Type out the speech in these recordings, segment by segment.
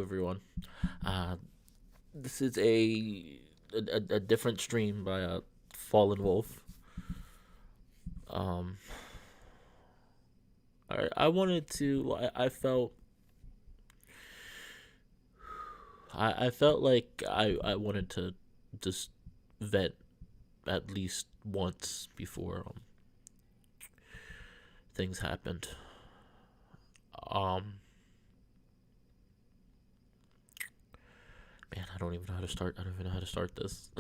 Everyone. Uh, this is a different stream by Fallen Wolf. Um, I wanted to. I felt. I felt like I wanted to just vet at least once before things happened. Um, Man, I don't even know how to start. I don't even know how to start this.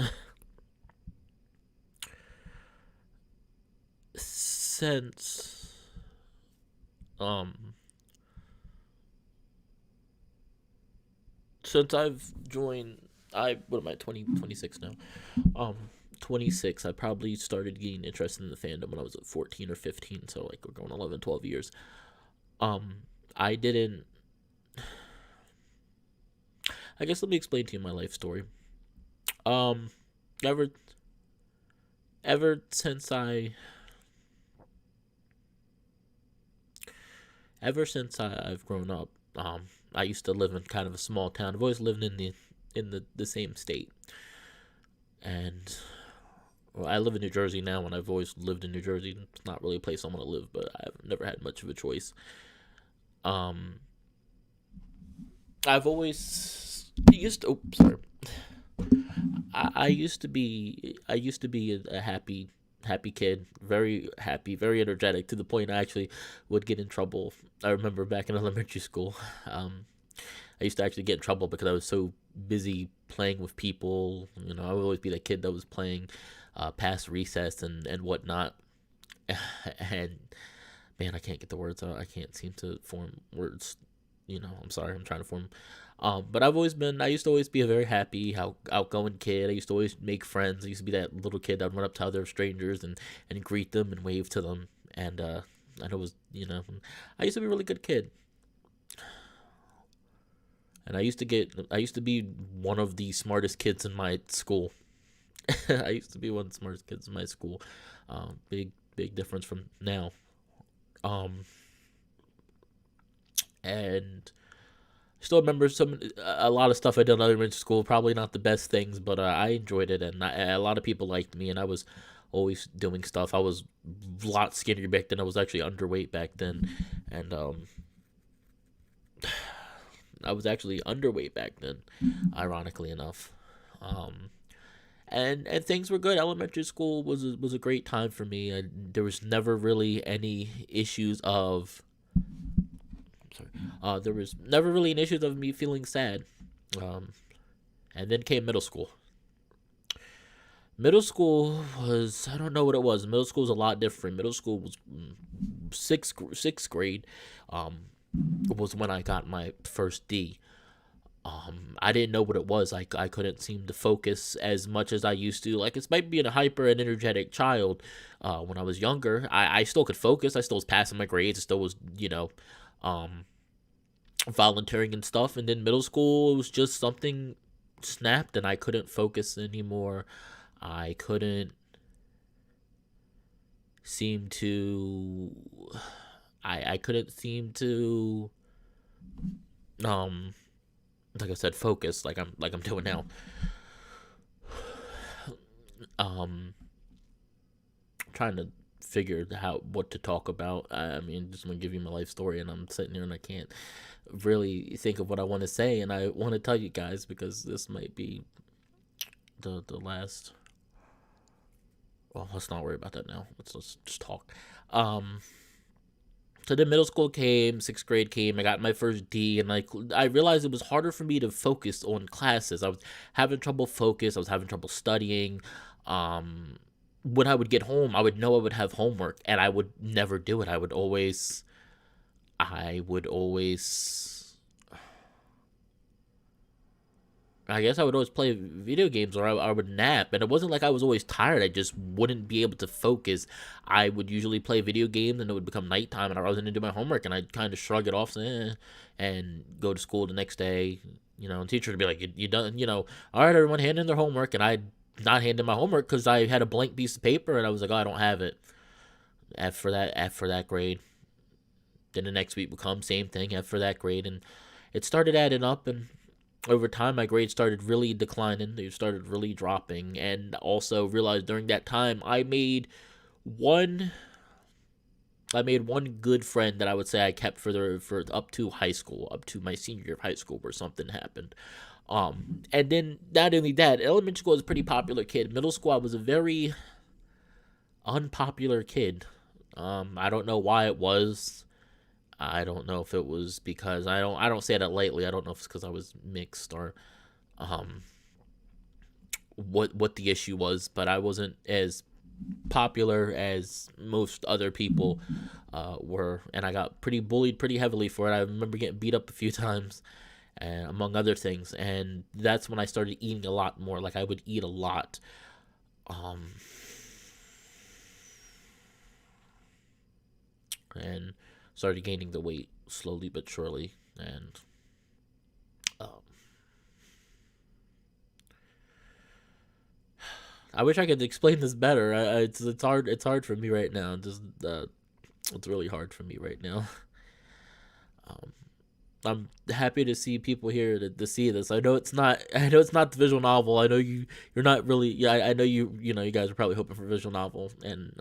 since um since I've joined, I what am I 26 now? Um 26, I probably started getting interested in the fandom when I was at 14 or 15, so like we're going 11, 12 years. Um I didn't I guess let me explain to you my life story. Um ever ever since I I've grown up, I used to live in kind of a small town. I've always lived in the same state. And well, I live in New Jersey now, and I've always lived in New Jersey. It's not really a place I want to live, but I've never had much of a choice. Um, I've always used. To, oh, sorry. I used to be a happy kid, very happy, very energetic to the point I actually would get in trouble. I remember back in elementary school, um, I used to actually get in trouble because I was so busy playing with people. I would always be that kid that was playing past recess and whatnot. And man, I can't get the words out. I can't seem to form words. I'm sorry. I'm trying to form. But I used to always be a very happy, outgoing kid. I used to always make friends. I used to be that little kid that would run up to other strangers and greet them and wave to them. And I was, I used to be a really good kid. And I used to be one of the smartest kids in my school. I used to be one of the smartest kids in my school. Big difference from now. Um, and still remember a lot of stuff I did in elementary school. Probably not the best things, but I enjoyed it, and a lot of people liked me, and I was always doing stuff. I was a lot skinnier back then. I was actually underweight back then, and I was actually underweight back then, ironically enough. Um, and things were good. Elementary school was a great time for me. There was never really any issues of. Sorry, there was never really an issue of me feeling sad. Um, and then came middle school. Middle school was, I don't know what it was. Middle school was a lot different. Middle school was sixth grade. Um, was when I got my first D. I didn't know what it was. I couldn't seem to focus as much as I used to. Like, it's might being a hyper and energetic child. When I was younger, I still could focus. I still was passing my grades. I still was, um, volunteering and stuff. And then middle school, it was just something snapped and I couldn't focus anymore. I couldn't seem to. I couldn't seem to. Um, like I said, focus like I'm doing now. Trying to figure out what to talk about. I mean, just gonna give you my life story, and I'm sitting here and I can't really think of what I want to say, and I want to tell you guys because this might be the last. Well, let's not worry about that now. Let's just talk. Um, so then middle school came, sixth grade came. I got my first D, and I realized it was harder for me to focus on classes. I was having trouble focus. I was having trouble studying. Um, when I would get home, I would know I would have homework, and I would never do it. I would always. I guess I would always play video games or I would nap. And it wasn't like I was always tired. I just wouldn't be able to focus. I would usually play video games and it would become nighttime and I wasn't going to do my homework. And I'd kind of shrug it off and go to school the next day. And teacher would be like, you done, all right, everyone hand in their homework. And I'd not hand in my homework because I had a blank piece of paper and I was like, oh, I don't have it. F for that grade. Then the next week would come, same thing, F for that grade. And it started adding up, and over time my grades started really declining. They started really dropping, and also realized during that time one one good friend that I would say I kept for up to high school, up to my senior year of high school, where something happened. And then not only that, elementary school was a pretty popular kid. Middle school, I was a very unpopular kid. I don't know why it was. I don't know if it was because I don't say that lightly. I don't know if it's because I was mixed or um what the issue was, but I wasn't as popular as most other people were, and I got pretty bullied pretty heavily for it. I remember getting beat up a few times, and among other things, and that's when I started eating a lot more. Like I would eat a lot, um, and started gaining the weight slowly but surely, and um, I wish I could explain this better. It's hard. It's hard for me right now. Just it's really hard for me right now. Um, I'm happy to see people here to see this. I know it's not. I know it's not the visual novel. I know you're not really. Yeah, I know you know you guys are probably hoping for a visual novel, and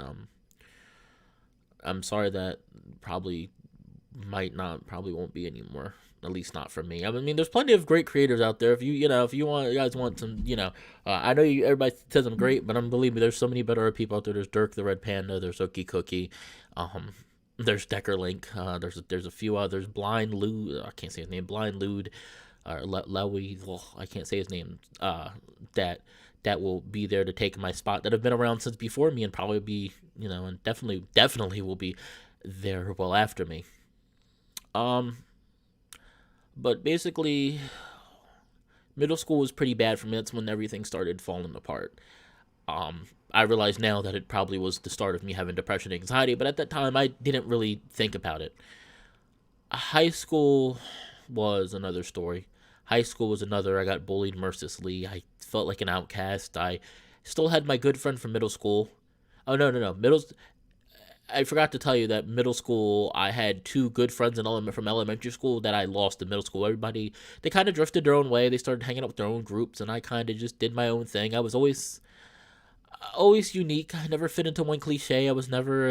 I'm sorry that probably probably won't be anymore. At least not for me. I mean, there's plenty of great creators out there. If if you guys want some, I know everybody says I'm great, but believe me, there's so many better people out there. There's Dirk the Red Panda. There's Okie Cookie. Um, there's Deckerlink. There's a few others. Blind Lude. I can't say his name. Blind Lude. Lewy. I can't say his name. That will be there to take my spot. That have been around since before me and probably be and definitely will be there well after me. Um, but basically, middle school was pretty bad for me. That's when everything started falling apart. I realize now that it probably was the start of me having depression and anxiety, but at that time I didn't really think about it. High school was another story. High school was another. I got bullied mercilessly. I felt like an outcast. I still had my good friend from middle school. Oh no, no, no. I forgot to tell you that middle school I had two good friends from elementary school that I lost in middle school. Everybody they kind of drifted their own way. They started hanging out with their own groups, and I kind of just did my own thing. I was always unique. I never fit into one cliche. I was never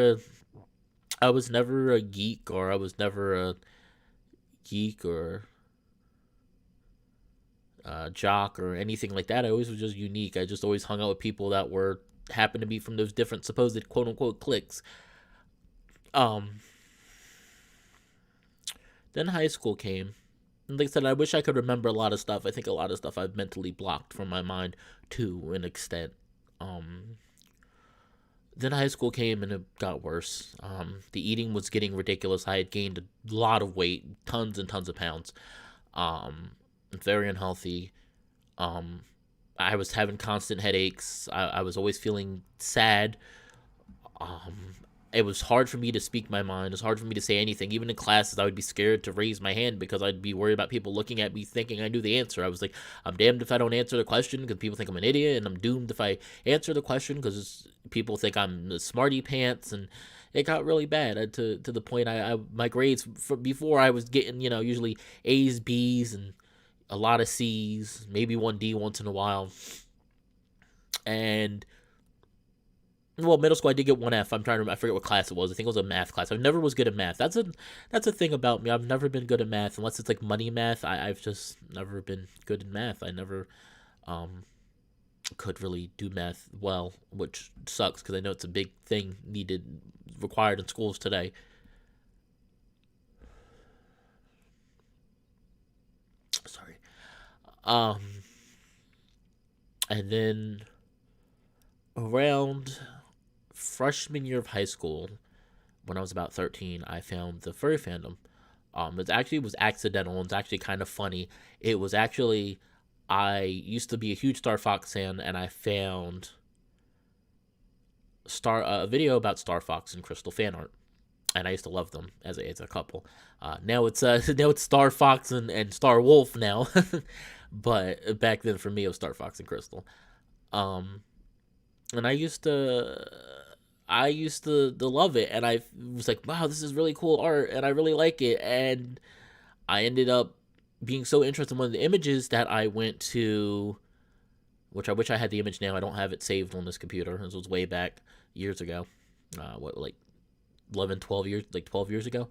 a geek, or I was never a geek or jock or anything like that. I always was just unique. I just always hung out with people that were happened to be from those different supposed quote unquote cliques. Um, then high school came. And like I said, I wish I could remember a lot of stuff. I think a lot of stuff I've mentally blocked from my mind to an extent. Um, then high school came and it got worse. The eating was getting ridiculous. I had gained a lot of weight, tons and tons of pounds. Um, very unhealthy. Um, I was having constant headaches. I was always feeling sad. Um, it was hard for me to speak my mind. It was hard for me to say anything. Even in classes, I would be scared to raise my hand because I'd be worried about people looking at me thinking I knew the answer. I was like, I'm damned if I don't answer the question because people think I'm an idiot, and I'm doomed if I answer the question because people think I'm the smarty pants. And it got really bad to the point my grades before I was getting usually A's, B's, and a lot of C's, maybe one D once in a while, and well, middle school I did get one F. I forget what class it was. I think it was a math class. I never was good at math. That's a thing about me. I've never been good at math unless it's like money math. I've just never been good in math. I never um could really do math well, which sucks because I know it's a big thing required in schools today. Sorry. Um and then around freshman year of high school, when I was about 13, I found the furry fandom. It actually was accidental. It's actually kind of funny. It was actually I used to be a huge Star Fox fan, and I found a video about Star Fox and Crystal fan art, and I used to love them as a couple. Now it's now it's Star Fox and Star Wolf now, but back then for me it was Star Fox and Crystal. Um, and I used to love it, and I was like, wow, this is really cool art, and I really like it, and I ended up being so interested in one of the images that I went to, which I wish I had the image now. I don't have it saved on this computer. This was way back years ago. Like 11, 12 years, like 12 years ago.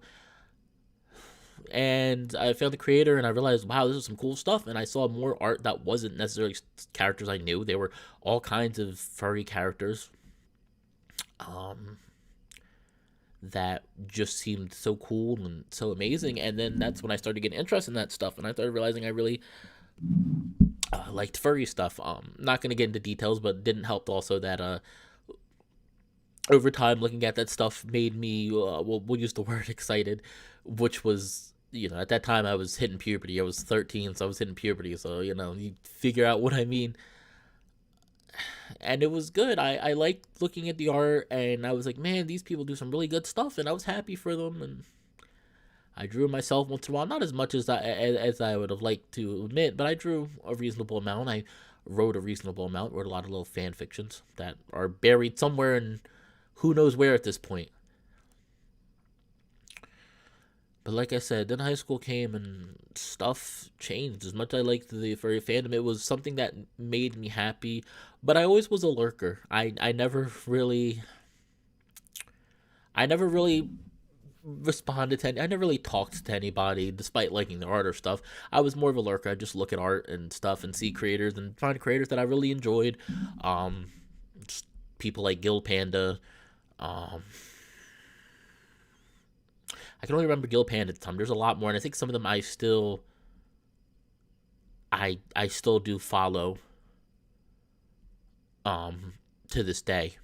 And I found the creator and I realized, wow, this is some cool stuff. And I saw more art that wasn't necessarily characters I knew. They were all kinds of furry characters. That just seemed so cool and so amazing. And then that's when I started getting interested in that stuff. And I started realizing I really liked furry stuff. Not going to get into details, but didn't help also that over time looking at that stuff made me, we'll use the word excited, which was, at that time I was hitting puberty. I was 13, so I was hitting puberty. So, you figure out what I mean. And it was good. I liked looking at the art, and I was like, man, these people do some really good stuff, and I was happy for them. And I drew myself once in a while, not as much as I would have liked to admit, but I drew a reasonable amount. I wrote a reasonable amount, wrote a lot of little fan fictions that are buried somewhere in who knows where at this point. But like I said, then high school came and stuff changed. As much as I liked the furry fandom, it was something that made me happy. But I always was a lurker. I never really responded to I never really talked to anybody despite liking the art or stuff. I was more of a lurker. I just look at art and stuff and see creators and find creators that I really enjoyed. Just people like Gil Panda. I can only remember Gil Panda at the time. There's a lot more, and I think some of them I still do follow to this day.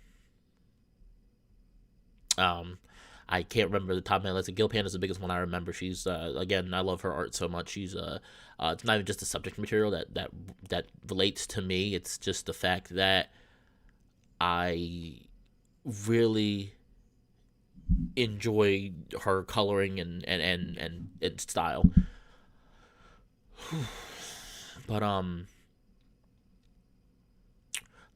I can't remember the top of my list. Gil Panda's the biggest one I remember. She's again, I love her art so much. She's it's not even just the subject material that relates to me. It's just the fact that I really enjoy her coloring and style. But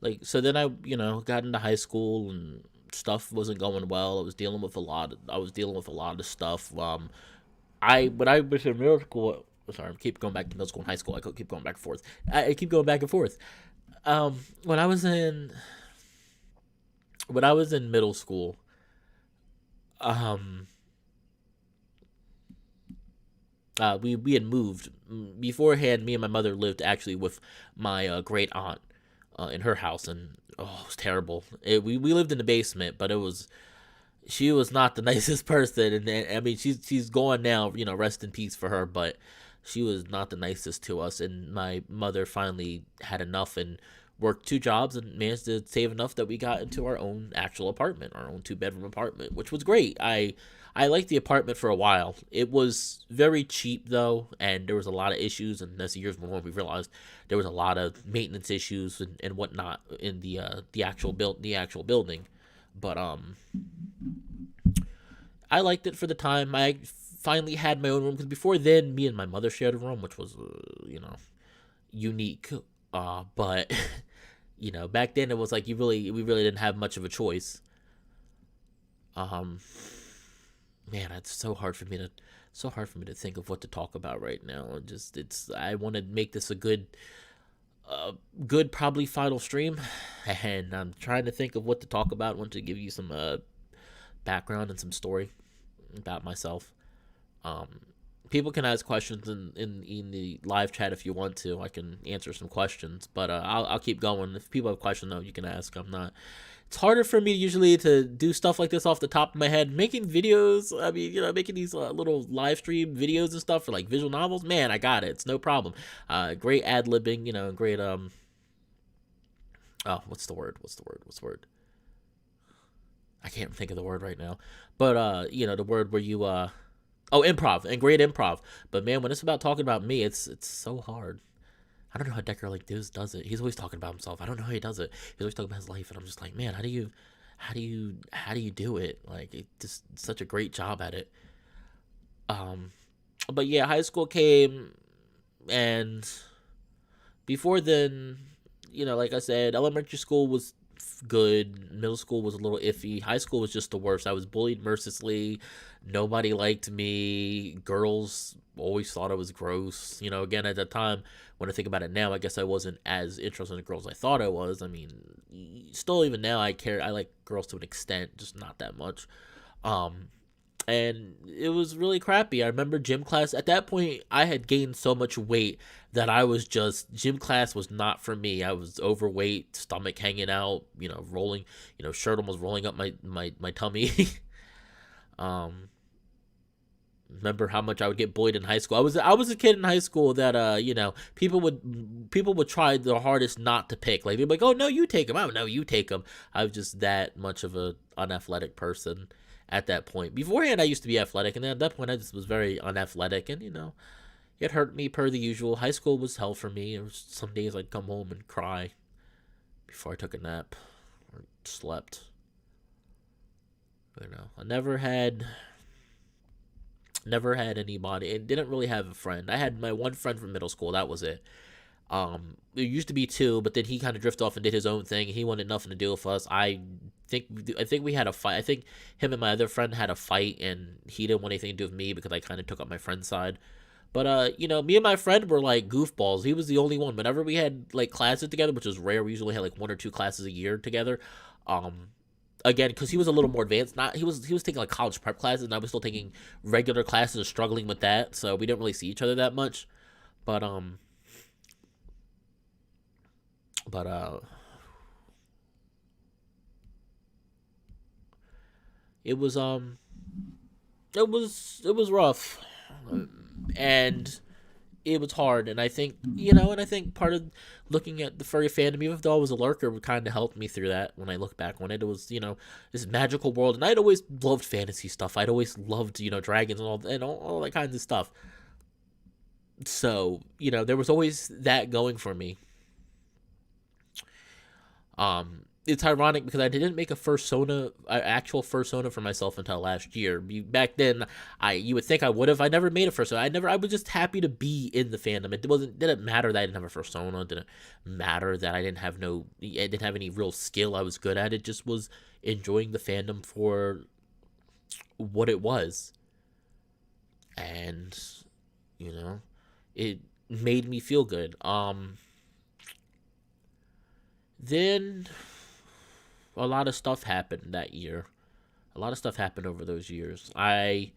like, so then I got into high school and stuff wasn't going well. I was dealing with a lot of stuff. When I was in middle school, sorry, I keep going back to middle school and high school. I keep going back and forth. I keep going back and forth. When I was in middle school, we had moved beforehand. Me and my mother lived actually with my great aunt in her house, and it was terrible. We lived in the basement, but she was not the nicest person, and I mean she's gone now. Rest in peace for her, but she was not the nicest to us. And my mother finally had enough and worked 2 jobs and managed to save enough that we got into our own actual apartment, our own 2-bedroom apartment, which was great. I liked the apartment for a while. It was very cheap though, and there was a lot of issues. And as the years went on, we realized there was a lot of maintenance issues and whatnot in the actual building. But I liked it for the time. I finally had my own room, because before then, me and my mother shared a room, which was unique. But back then it was like we really didn't have much of a choice. Man, it's so hard for me to think of what to talk about right now. I want to make this a good probably final stream, and I'm trying to think of what to talk about. I want to give you some background and some story about myself. People can ask questions in the live chat if you want to. I can answer some questions, but I'll keep going. If people have questions, though, you can ask. It's harder for me usually to do stuff like this off the top of my head. Making videos, I mean, making these little live stream videos and stuff for like visual novels, man, I got it. It's no problem. Great ad-libbing, great, what's the word? I can't think of the word right now. But, the word where you, improv, and great improv. But man, when it's about talking about me, it's so hard. I don't know how Decker does it. He's always talking about himself. I don't know how he does it. He's always talking about his life, and I'm just like, man, how do you do it? Like, it's just such a great job at it. But yeah, high school came, and before then, like I said, elementary school was good. Middle school was a little iffy. High school was just the worst. I was bullied mercilessly. Nobody liked me. Girls always thought I was gross. Again, at that time, when I think about it now, I guess I wasn't as interested in girls as I thought I was. I mean, still, even now, I care. I like girls to an extent, just not that much. Um, and it was really crappy. I remember gym class. At that point, I had gained so much weight that I was just gym class was not for me. I was overweight, stomach hanging out, rolling, shirt almost rolling up my tummy. um, Remember how much I would get bullied in high school. I was a kid in high school that people would try their hardest not to pick. Like they'd be like, "Oh no, you take him." "Oh no, you take him." I was just that much of a unathletic person at that point. Beforehand, I used to be athletic, and then at that point, I just was very unathletic, and it hurt me per the usual. High school was hell for me. There was some days I'd come home and cry before I took a nap or slept. I never had anybody, and didn't really have a friend. I had my one friend from middle school. That was it. There used to be two, but then he kind of drifted off and did his own thing. He wanted nothing to do with us. I think we had a fight. I think him and my other friend had a fight, and he didn't want anything to do with me because I kind of took up my friend's side. But me and my friend were like goofballs. He was the only one. Whenever we had like classes together, which was rare, we usually had like one or two classes a year together. Um, Again, because he was a little more advanced. Not he was taking like college prep classes, and I was still taking regular classes, and struggling with that. So we didn't really see each other that much. But but it was it was rough, and it was hard. And I think part of looking at the furry fandom, even though I was a lurker, would kind of help me through that. When I look back on it, it was this magical world, and I'd always loved fantasy stuff. I'd always loved dragons and all that kinds of stuff. So there was always that going for me. It's ironic because I didn't make a fursona, actual fursona for myself until last year. Back then, you would think I would have. I never made a fursona. I was just happy to be in the fandom. It didn't matter that I didn't have a fursona. It didn't matter that I didn't have any real skill I was good at. It just was enjoying the fandom for what it was, and you know, it made me feel good. Then a lot of stuff happened that year. A lot of stuff happened over those years. I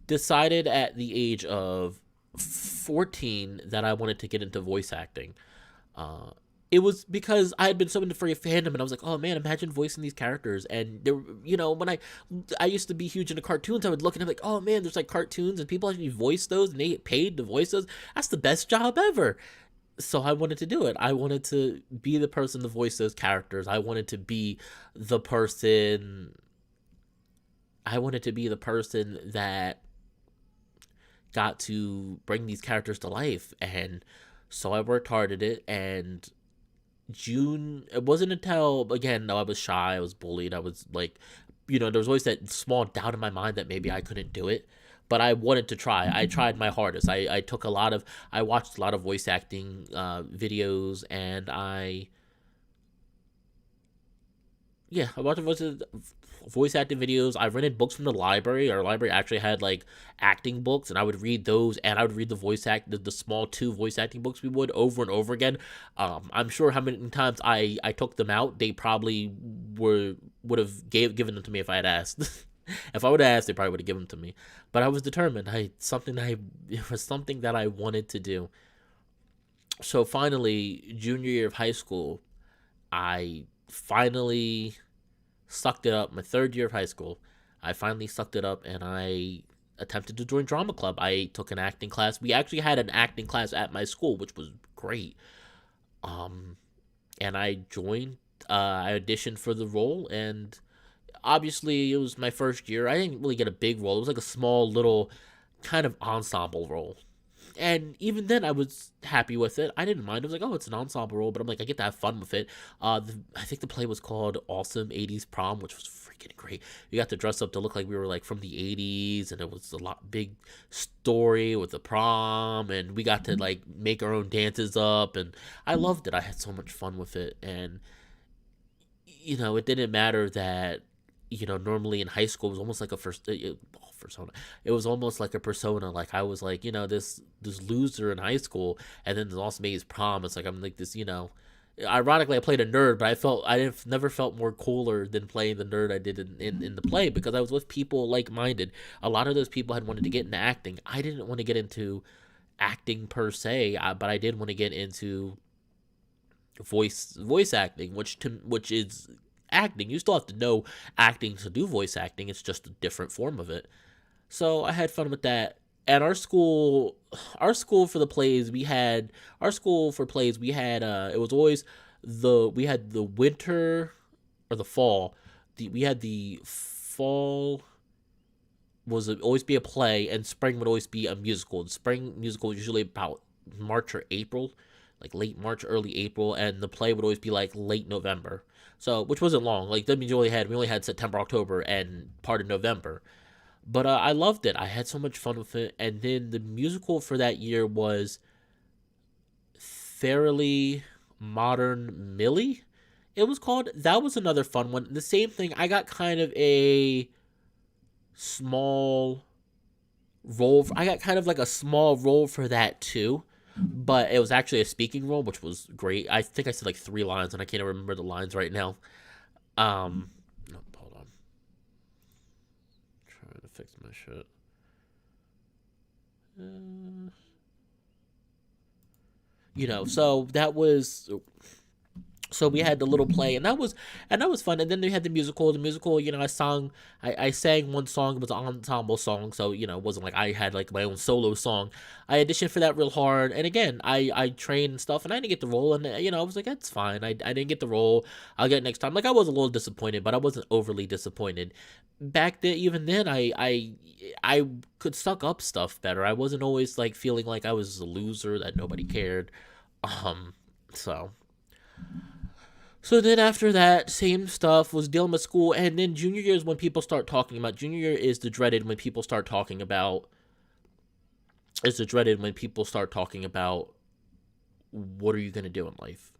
decided at the age of 14 that I wanted to get into voice acting. Uh, it was because I had been so into furry fandom, and I was like, "Oh man, imagine voicing these characters." And there, when I used to be huge into cartoons, I would look at it like, "Oh man, there's like cartoons, and people actually voice those, and they get paid to voice those. That's the best job ever." So I wanted to do it. I wanted to be the person to voice those characters. The person. I wanted to be the person that got to bring these characters to life, and so I worked hard at it. And June. It wasn't until, again, no, I was shy. I was bullied. I was like, there was always that small doubt in my mind that maybe I couldn't do it. But I wanted to try. I tried my hardest. I watched a lot of voice acting videos, and I watched voice acting videos. I rented books from the library. Our library actually had like acting books, and I would read those, and I would read the small two voice acting books we would over and over again. I'm sure how many times I took them out, they probably would have given them to me if I had asked. If I would have asked, they probably would have given them to me. But I was determined. It was something that I wanted to do. So finally, junior year of high school, I finally sucked it up. My third year of high school, I finally sucked it up, and I attempted to join drama club. I took an acting class. We actually had an acting class at my school, which was great. Um, and I joined. I auditioned for the role, and obviously it was my first year. I didn't really get a big role. It was like a small little kind of ensemble role. And even then, I was happy with it. I didn't mind. I was like, "Oh, it's an ensemble role," but I'm like, I get to have fun with it. I think the play was called Awesome '80s Prom, which was freaking great. We got to dress up to look like we were like from the '80s, and it was a lot big story with the prom, and we got to like make our own dances up, and I loved it. I had so much fun with it, and it didn't matter that, normally in high school it was almost like a persona. It was almost like a persona. Like I was like, this loser in high school, and then also made his prom. It's like I'm like this, Ironically, I played a nerd, but I didn't, never felt more cooler than playing the nerd I did in the play, because I was with people like minded. A lot of those people had wanted to get into acting. I didn't want to get into acting per se, but I did want to get into voice acting, which is acting. You still have to know acting to do voice acting. It's just a different form of it. So I had fun with that. At our school for the plays, we had our school for plays. We had it was always we had the winter or the fall. We had the fall always be a play, and spring would always be a musical. The spring musical was usually about March or April, like late March, early April, and the play would always be like late November. So, which wasn't long. Like that means we only had September, October, and part of November. But I loved it. I had so much fun with it. And then the musical for that year was Fairly Modern Millie. It was called. That was another fun one. The same thing. I got kind of a small role. I got kind of like a small role for that too, but it was actually a speaking role, which was great. I think I said like 3 lines, and I can't remember the lines right now. No, hold on. Trying to fix my shit. Uh, so that was so we had the little play, and that was fun. And then we had the musical. The musical, I sang one song. It was an ensemble song, so it wasn't like I had like my own solo song. I auditioned for that real hard, and again, I trained and stuff, and I didn't get the role. And I was like, that's fine. I didn't get the role. I'll get it next time. Like I was a little disappointed, but I wasn't overly disappointed. Back then, even then, I could suck up stuff better. I wasn't always like feeling like I was a loser that nobody cared. Um, so so then after that, same stuff, was dealing with school, and then junior year is when people start talking about. Junior year is the dreaded when people start talking about. It's the dreaded when people start talking about what are you gonna do in life,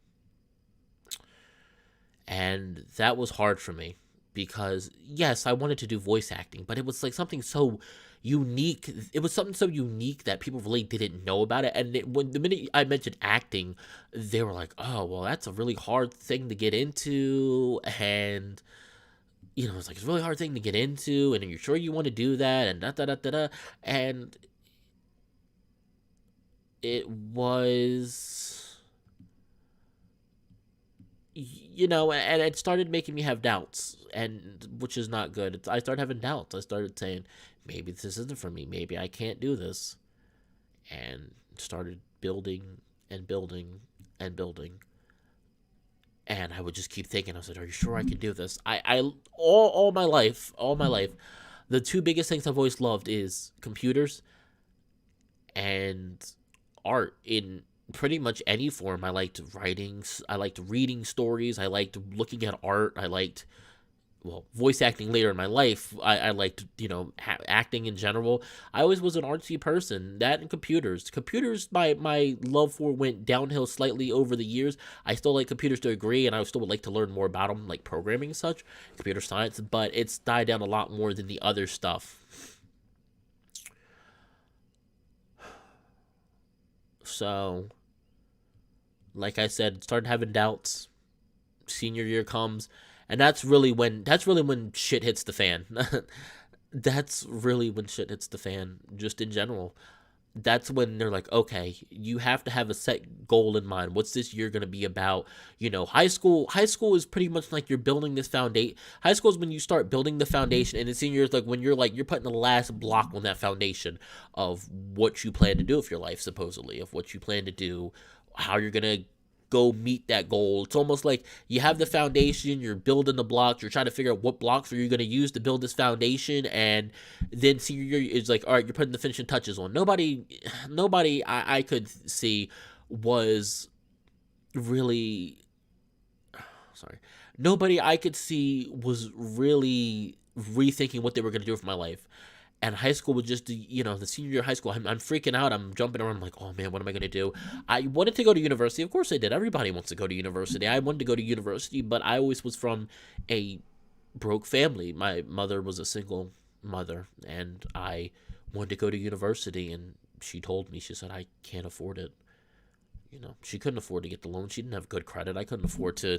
and that was hard for me, because yes, I wanted to do voice acting, but it was like something so unique. It was something so unique that people really didn't know about it. And when the minute I mentioned acting, they were like, "Oh, well, that's a really hard thing to get into," and it's like it's a really hard thing to get into, and are you sure you want to do that? And da da da da da. And it was, and it started making me have doubts, and which is not good. I started having doubts. I started saying, maybe this isn't for me. Maybe I can't do this, and started building and building and building. And I would just keep thinking. I said, "Are you sure I can do this?" All my life, the two biggest things I've always loved is computers and art in pretty much any form. I liked writing. I liked reading stories. I liked looking at art. I liked, well, voice acting later in my life. I liked, acting in general. I always was an artsy person. That and computers. Computers, my love for went downhill slightly over the years. I still like computers to a degree, and I still would like to learn more about them, like programming and such, computer science, but it's died down a lot more than the other stuff. So, like I said, started having doubts. Senior year comes, and that's really when shit hits the fan. That's really when shit hits the fan, just in general. That's when they're like, okay, you have to have a set goal in mind. What's this year going to be about? High school is pretty much like you're building this foundation. High school is when you start building the foundation, and the senior year is like when you're putting the last block on that foundation of what you plan to do with your life, supposedly, of what you plan to do, how you're going to go meet that goal. It's almost like you have the foundation, you're building the blocks, you're trying to figure out what blocks are you going to use to build this foundation, and then senior year is like, all right, you're putting the finishing touches on. Nobody I could see was really sorry. Nobody I could see was really rethinking what they were going to do with my life. And high school was just the senior year of high school. I'm freaking out. I'm jumping around. I'm like, oh man, what am I gonna do? I wanted to go to university. Of course I did. Everybody wants to go to university. I wanted to go to university, but I always was from a broke family. My mother was a single mother, and I wanted to go to university. And she told me, she said, I can't afford it. She couldn't afford to get the loan. She didn't have good credit. I couldn't afford to,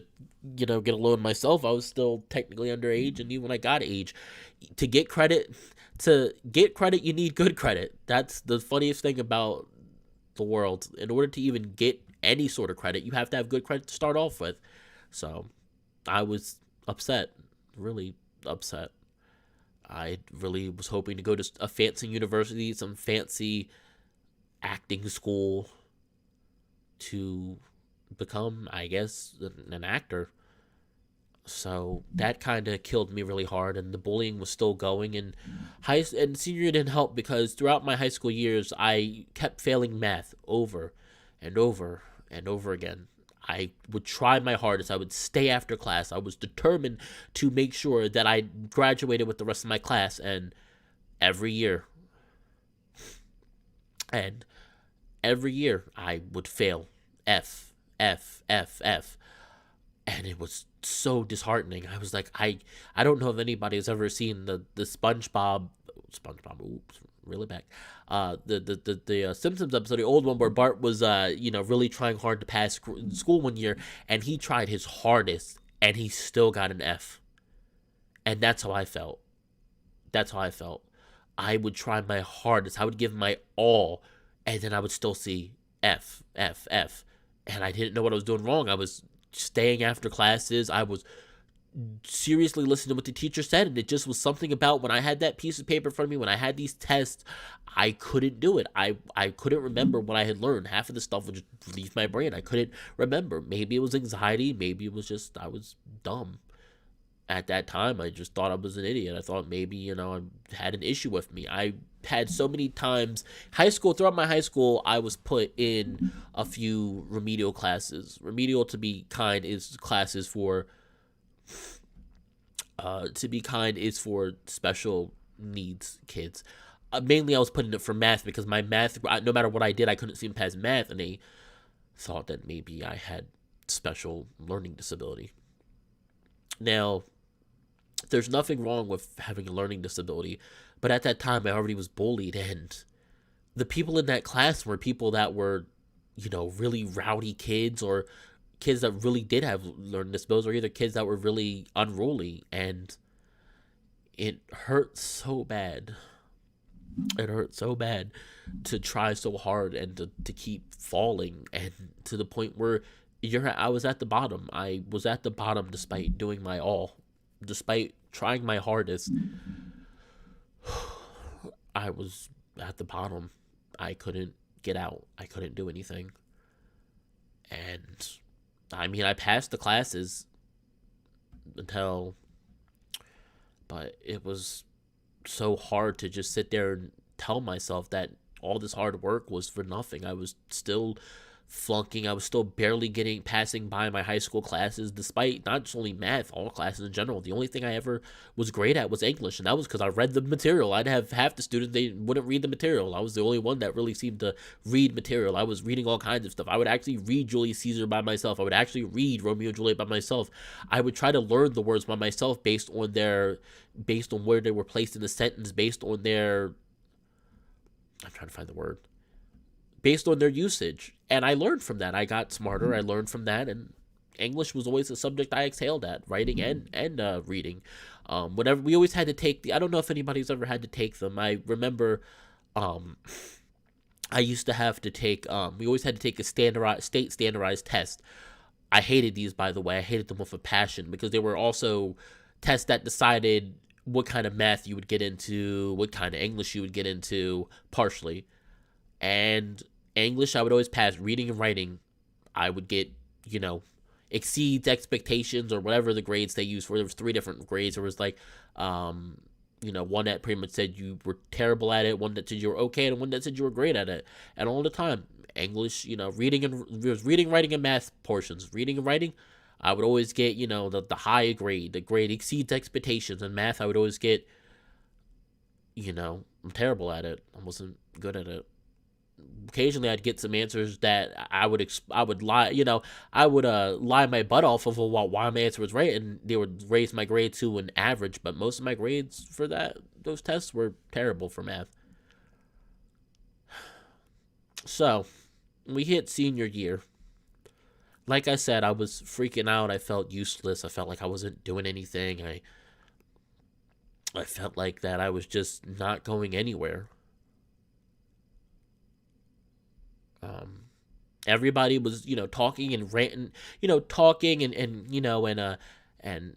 get a loan myself. I was still technically underage, and even when I got age, to get credit, you need good credit. That's the funniest thing about the world. In order to even get any sort of credit, you have to have good credit to start off with. So, I was upset, really upset. I really was hoping to go to a fancy university, some fancy acting school, to become, I guess, an actor. So that kind of killed me really hard, and the bullying was still going. And senior year didn't help because throughout my high school years, I kept failing math over and over and over again. I would try my hardest. I would stay after class. I was determined to make sure that I graduated with the rest of my class. And every year, and every year I would fail. F, F, F, F. And it was so disheartening. I was like, I don't know if anybody has ever seen the oops, really back. The Simpsons episode, the old one where Bart was really trying hard to pass school one year, and he tried his hardest, and he still got an F. And that's how I felt. That's how I felt. I would try my hardest. I would give my all, and then I would still see F, F, F. And I didn't know what I was doing wrong. I was staying after classes. I was seriously listening to what the teacher said, and it just was something about when I had that piece of paper in front of me, when I had these tests, I couldn't do it. I couldn't remember what I had learned. Half of the stuff would just leave my brain. I couldn't remember. Maybe it was anxiety. Maybe it was just I was dumb. At that time, I just thought I was an idiot. I thought maybe, I had an issue with me. I had so many times, throughout my high school, I was put in a few remedial classes. Remedial, to be kind, is classes for, special needs kids. Mainly I was put in it for math because my math, no matter what I did, I couldn't seem to pass math, and they thought that maybe I had special learning disability. Now, there's nothing wrong with having a learning disability, but at that time I already was bullied, and the people in that class were people that were, really rowdy kids, or kids that really did have learning disabilities, or either kids that were really unruly, and it hurt so bad. It hurt so bad to try so hard and to keep falling, and to the point where I was at the bottom. I was at the bottom despite doing my all. Despite trying my hardest, I was at the bottom. I couldn't get out. I couldn't do anything. And I passed the classes but it was so hard to just sit there and tell myself that all this hard work was for nothing. I was still flunking. I was still barely passing by my high school classes, despite not just only math, all classes in general. The only thing I ever was great at was English, and that was because I read the material. I'd have half the students, they wouldn't read the material. I was the only one that really seemed to read material. I was reading all kinds of stuff. I would actually read Julius Caesar by myself. I would actually read Romeo and Juliet by myself. I would try to learn the words by myself based on where they were placed in the sentence, based on their, I'm trying to find the word, based on their usage. And I learned from that. I got smarter. I learned from that. And English was always a subject I excelled at, writing and reading. Whenever we always had to take I don't know if anybody's ever had to take them. I remember I used to have to take, we always had to take a state standardized test. I hated these, by the way. I hated them with a passion because they were also tests that decided what kind of math you would get into, what kind of English you would get into, partially. And English, I would always pass. Reading and writing, I would get, exceeds expectations, or whatever the grades they used for. There was 3 different grades. There was like, one that pretty much said you were terrible at it, one that said you were okay, and one that said you were great at it. And all the time, English, reading, writing, and math portions. Reading and writing, I would always get, the high grade. The grade exceeds expectations. And math, I would always get I'm terrible at it. I wasn't good at it. Occasionally I'd get some answers that I would lie, I would lie my butt off of why my answer was right, and they would raise my grade to an average. But most of my grades for those tests were terrible for math. So we hit senior year. Like I said, I was freaking out. I felt useless. I felt like I wasn't doing anything. I felt like that I was just not going anywhere. Um, Everybody was, talking and ranting, talking and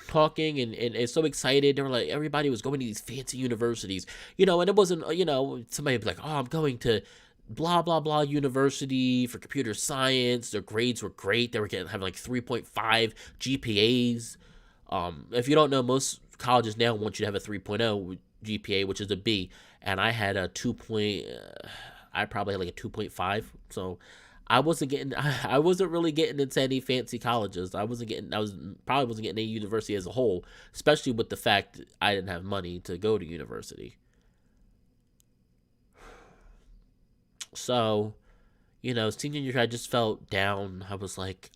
talking and so excited. They were like, everybody was going to these fancy universities, and it wasn't, somebody would be like, oh, I'm going to blah blah blah university for computer science. Their grades were great. They were having like 3.5 GPAs. If you don't know, most colleges now want you to have a 3.0 GPA, which is a B, and I had a 2. I probably had like a 2.5. So I wasn't really getting into any fancy colleges. I was probably wasn't getting any university as a whole, especially with the fact I didn't have money to go to university. So, senior year, I just felt down. I was like,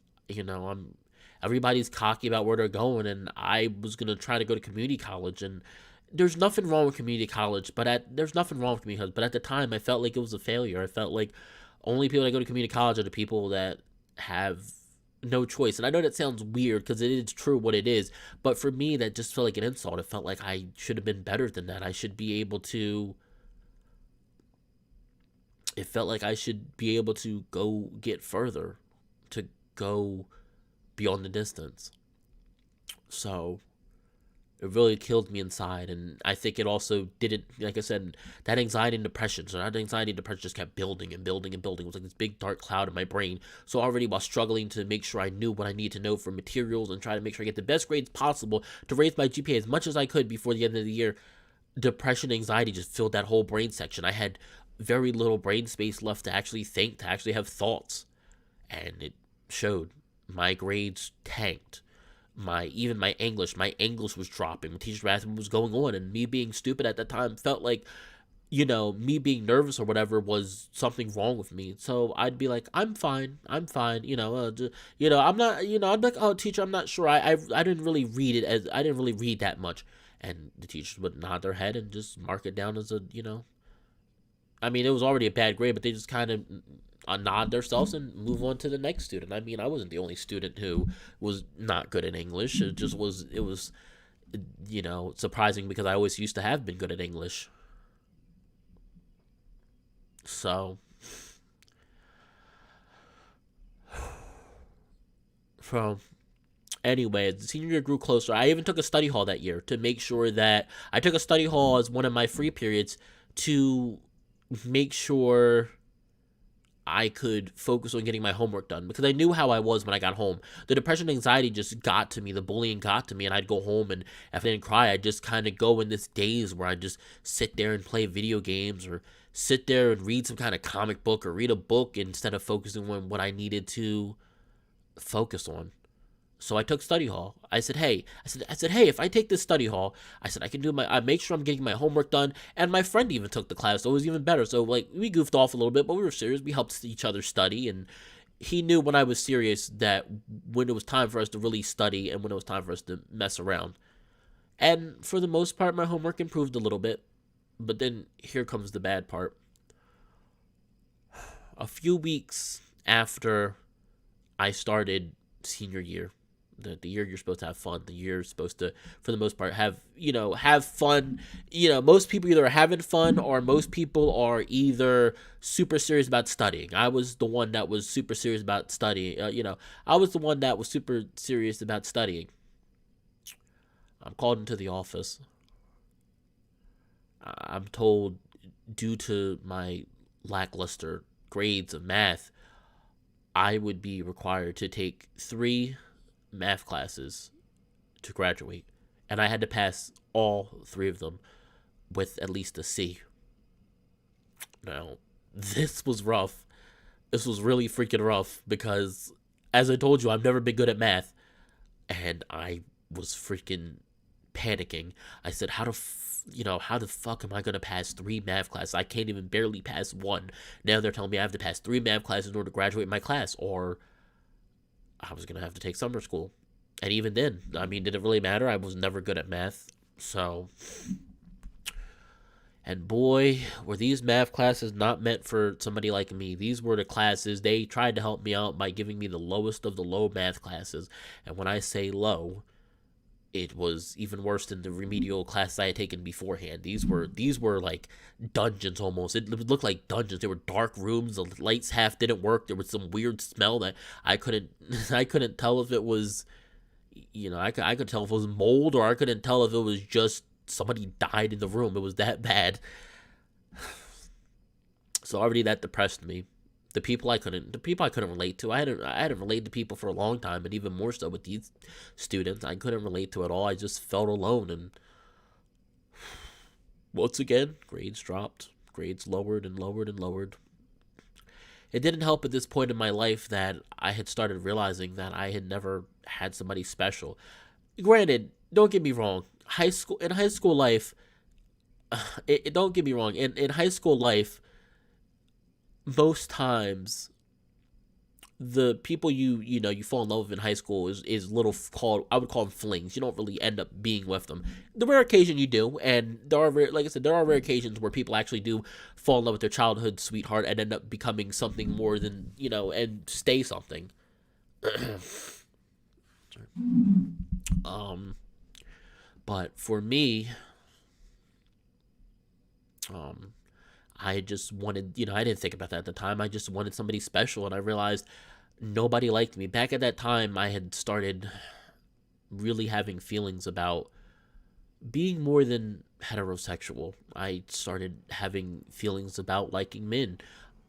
everybody's cocky about where they're going, and I was gonna try to go to community college, and there's nothing wrong with community college, there's nothing wrong with community college, but at the time, I felt like it was a failure. I felt like only people that go to community college are the people that have no choice. And I know that sounds weird because it is true what it is, but for me, that just felt like an insult. It felt like I should have been better than that. I should be able to. It felt like I should be able to go get further, to go beyond the distance. So it really killed me inside, and I think it also didn't, like I said, that anxiety and depression. So that anxiety and depression just kept building and building and building. It was like this big dark cloud in my brain. So already, while struggling to make sure I knew what I needed to know for materials and try to make sure I get the best grades possible to raise my GPA as much as I could before the end of the year, depression and anxiety just filled that whole brain section. I had very little brain space left to actually think, to actually have thoughts, and it showed. My grades tanked. My English was dropping. My teacher's were was going on, and me being stupid at that time felt like, me being nervous or whatever was something wrong with me. So I'd be like, I'm fine, I'm not, I'm like, oh, teacher, I'm not sure. I didn't really read it, as I didn't really read that much, and the teachers would nod their head and just mark it down as I mean, it was already a bad grade, but they just kind of nod themselves and move on to the next student. I mean, I wasn't the only student who was not good at English. It was, surprising because I always used to have been good at English. So, from anyway, the senior year grew closer. I even took a study hall that year to make sure that I took a study hall as one of my free periods to make sure I could focus on getting my homework done, because I knew how I was when I got home. The depression and anxiety just got to me. The bullying got to me, and I'd go home, and if I didn't cry, I'd just kind of go in this daze where I'd just sit there and play video games, or sit there and read some kind of comic book, or read a book instead of focusing on what I needed to focus on. So I took study hall. I said, hey, if I take this study hall, I said I can I make sure I'm getting my homework done. And my friend even took the class, so it was even better. So like we goofed off a little bit, but we were serious. We helped each other study, and he knew when I was serious, that when it was time for us to really study and when it was time for us to mess around. And for the most part, my homework improved a little bit. But then here comes the bad part. A few weeks after I started senior year, the year you're supposed to have fun, the year you're supposed to, for the most part, have fun. Most people either are having fun, or most people are either super serious about studying. I was the one that was super serious about studying. I was the one that was super serious about studying. I'm called into the office. I'm told, due to my lackluster grades of math, I would be required to take 3 math classes to graduate, and I had to pass all 3 of them with at least a C. Now, this was rough. This was really freaking rough because, as I told you, I've never been good at math, and I was freaking panicking. I said, how the fuck am I gonna pass 3 math classes? I can't even barely pass one. Now they're telling me I have to pass 3 math classes in order to graduate my class, or I was gonna have to take summer school. And even then, I mean, did it really matter? I was never good at math. So, and boy, were these math classes not meant for somebody like me. These were the classes, they tried to help me out by giving me the lowest of the low math classes. And when I say low, it was even worse than the remedial class I had taken beforehand. These were like dungeons almost. It looked like dungeons. They were dark rooms. The lights half didn't work. There was some weird smell that I couldn't I couldn't tell if it was, I could tell if it was mold, or I couldn't tell if it was just somebody died in the room. It was that bad. So already that depressed me. The people I couldn't relate to. I hadn't related to people for a long time, and even more so with these students, I couldn't relate to at all. I just felt alone, and once again, grades dropped, grades lowered and lowered and lowered. It didn't help at this point in my life that I had started realizing that I had never had somebody special. Granted, don't get me wrong. High school life, don't get me wrong. In high school life, most times the people you fall in love with in high school is little called, I would call them flings. You don't really end up being with them. The rare occasion you do, and like I said, there are rare occasions where people actually do fall in love with their childhood sweetheart and end up becoming something more than, and stay something. um, but for me, um, I just wanted, I didn't think about that at the time. I just wanted somebody special, and I realized nobody liked me. Back at that time, I had started really having feelings about being more than heterosexual. I started having feelings about liking men.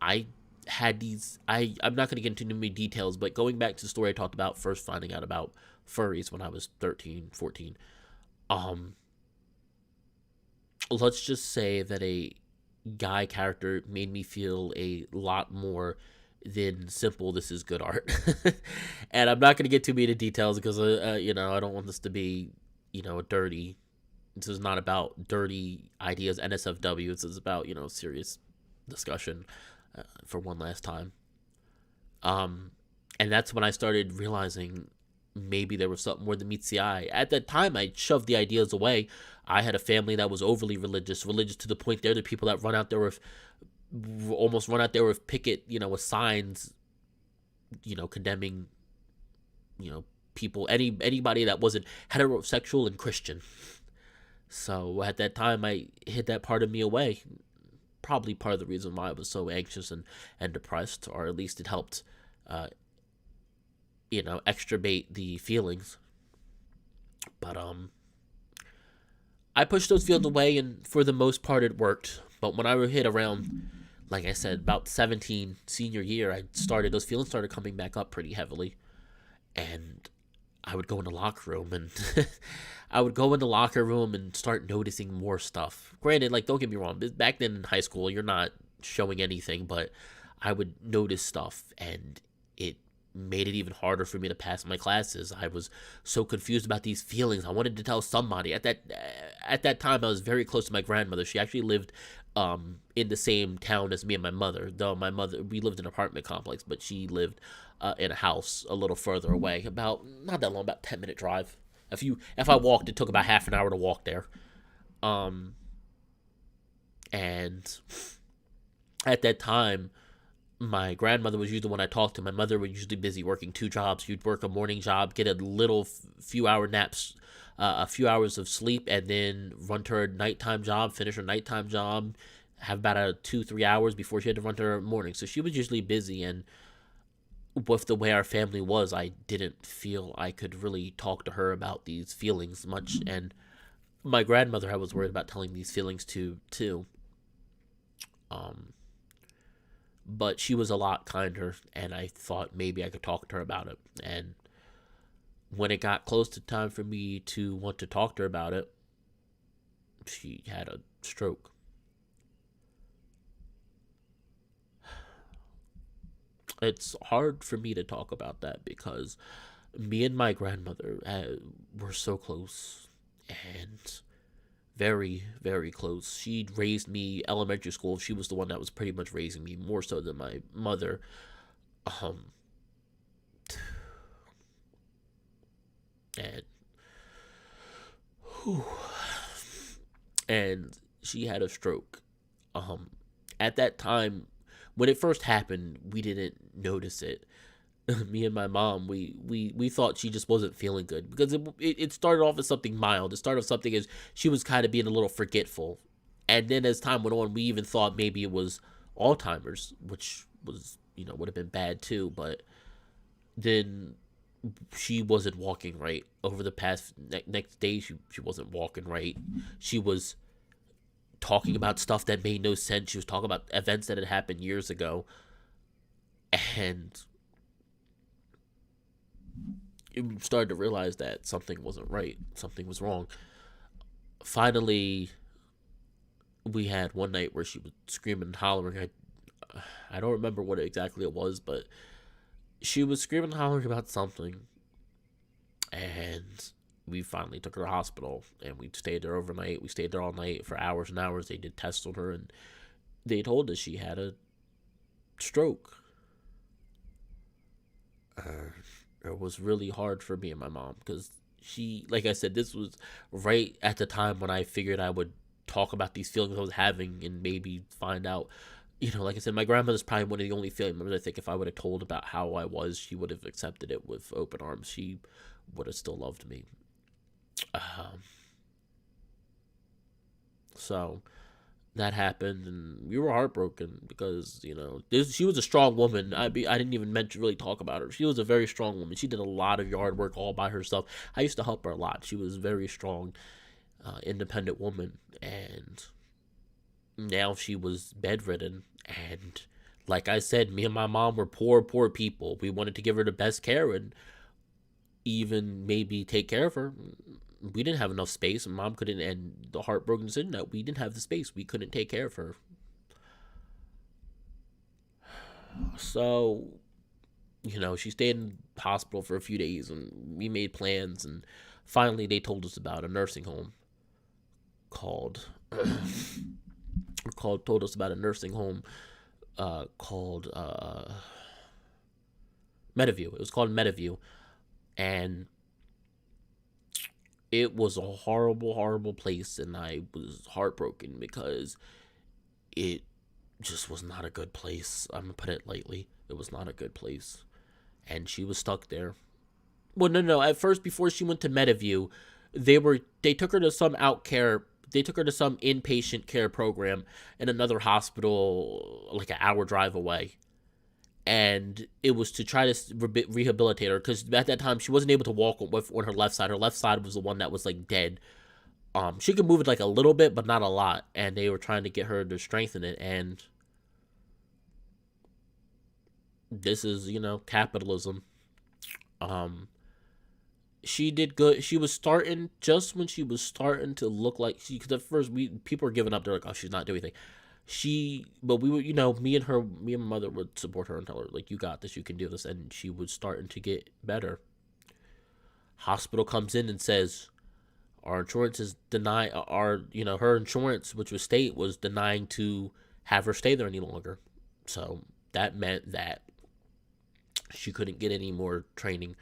I had these, I'm not going to get into too many details, but going back to the story I talked about first finding out about furries when I was 13, 14, let's just say that a guy character made me feel a lot more than simple this is good art. And I'm not going to get too many details because I don't want this to be dirty. This is not about dirty ideas, NSFW. This is about serious discussion for one last time. And that's when I started realizing maybe there was something more than meets the eye. At that time, I shoved the ideas away. I had a family that was overly religious to the point they're the people that almost run out there with picket, with signs, condemning, people, anybody that wasn't heterosexual and Christian. So at that time, I hid that part of me away. Probably part of the reason why I was so anxious and depressed, or at least it helped, extravate the feelings. But I pushed those feelings away, and for the most part, it worked. But when I hit around, like I said, about 17, senior year, those feelings started coming back up pretty heavily. And I would go in the locker room, and start noticing more stuff. Granted, like, don't get me wrong, back then in high school, you're not showing anything, but I would notice stuff, and it made it even harder for me to pass my classes. I was so confused about these feelings. I wanted to tell somebody. At that time, I was very close to my grandmother. She actually lived in the same town as me and my mother. Though we lived in an apartment complex, but she lived in a house a little further away. About not that long, about 10-minute drive. If I walked, it took about half an hour to walk there. And at that time, my grandmother was usually the one I talked to. My mother was usually busy working 2 jobs. She'd work a morning job, get a little few-hour naps, a few hours of sleep, and then run to her nighttime job, finish her nighttime job, have about 2-3 hours before she had to run to her morning. So she was usually busy, and with the way our family was, I didn't feel I could really talk to her about these feelings much. And my grandmother, I was worried about telling these feelings to too. But she was a lot kinder, and I thought maybe I could talk to her about it. And when it got close to time for me to want to talk to her about it, she had a stroke. It's hard for me to talk about that because me and my grandmother were so close, and very, very close. She raised me elementary school. She was the one that was pretty much raising me more so than my mother. Um, and whew, and she had a stroke. At that time, when it first happened, we didn't notice it. Me and my mom, we thought she just wasn't feeling good because it started off as something mild. It started off something as she was kind of being a little forgetful, and then as time went on, we even thought maybe it was Alzheimer's, which was would have been bad too. But then she wasn't walking right over the past next day. She wasn't walking right. She was talking about stuff that made no sense. She was talking about events that had happened years ago, and started to realize that something wasn't right. Something was wrong. Finally, we had one night where she was screaming and hollering. I don't remember what exactly it was, but she was screaming and hollering about something. And we finally took her to the hospital, and we stayed there overnight. We stayed there all night for hours and hours. They did tests on her, and they told us she had a stroke. It was really hard for me and my mom because she, like I said, this was right at the time when I figured I would talk about these feelings I was having and maybe find out. Like I said, my grandmother's probably one of the only family members I think if I would have told about how I was, she would have accepted it with open arms. She would have still loved me. Um, so that happened, and we were heartbroken because she was a strong woman. I didn't even mention really talk about her. She was a very strong woman. She did a lot of yard work all by herself. I used to help her a lot. She was a very strong, independent woman, and now she was bedridden. And like I said, me and my mom were poor people. We wanted to give her the best care and even maybe take care of her. We didn't have enough space, and mom couldn't. And the heartbroken decision that we didn't have the space, we couldn't take care of her. So, she stayed in the hospital for a few days, and we made plans. And finally, they told us about a nursing home called told us about a nursing home called Metaview. It was called Metaview, and it was a horrible, horrible place, and I was heartbroken because it just was not a good place. I'm gonna put it lightly. It was not a good place, and she was stuck there. Well, no. At first, before she went to Metaview, they took her to some out care. They took her to some inpatient care program in another hospital, like an hour drive away. And it was to try to rehabilitate her because at that time she wasn't able to walk on her left side. Her left side was the one that was like dead. She could move it like a little bit, but not a lot. And they were trying to get her to strengthen it. And this is, capitalism. She did good. She was starting just when she was starting to look like because at first people were giving up. They're like, oh, she's not doing anything. But we were, me and my mother would support her and tell her, like, you got this, you can do this. And she was starting to get better. Hospital comes in and says, our insurance is denying, her insurance, which was state, was denying to have her stay there any longer. So that meant that she couldn't get any more training.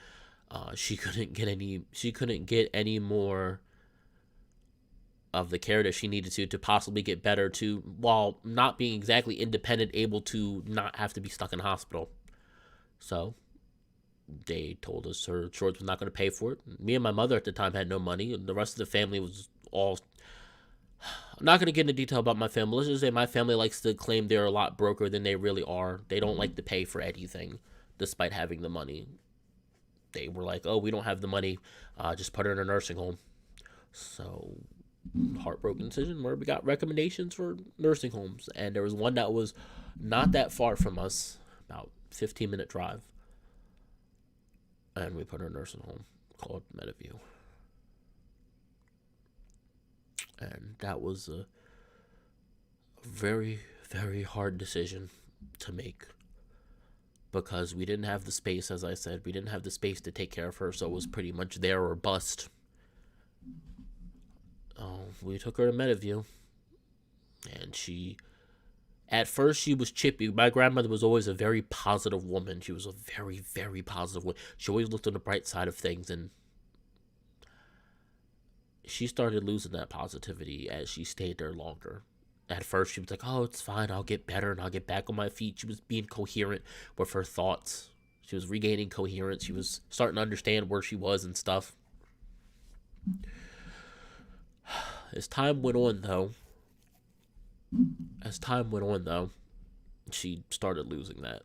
She couldn't get any more of the care that she needed to possibly get better to, while not being exactly independent, able to not have to be stuck in hospital. So they told us her insurance was not going to pay for it. Me and my mother at the time had no money, and the rest of the family was all. I'm not going to get into detail about my family. Let's just say my family likes to claim they're a lot broker than they really are. They don't like to pay for anything, despite having the money. They were like, oh, we don't have the money, just put her in a nursing home. So heartbroken decision where we got recommendations for nursing homes, and there was one that was not that far from us, about 15-minute drive, and we put her in a nursing home called Metaview. And that was a very, very hard decision to make because we didn't have the space. As I said, we didn't have the space to take care of her, so it was pretty much there or bust. we took her to Meadowview, and at first she was chippy. My grandmother was always a very positive woman. She was a very, very positive woman. She always looked on the bright side of things, and she started losing that positivity as she stayed there longer. At first, she was like, "Oh, it's fine. I'll get better and I'll get back on my feet." She was being coherent with her thoughts. She was regaining coherence. She was starting to understand where she was and stuff. As time went on, though, as time went on, though, she started losing that.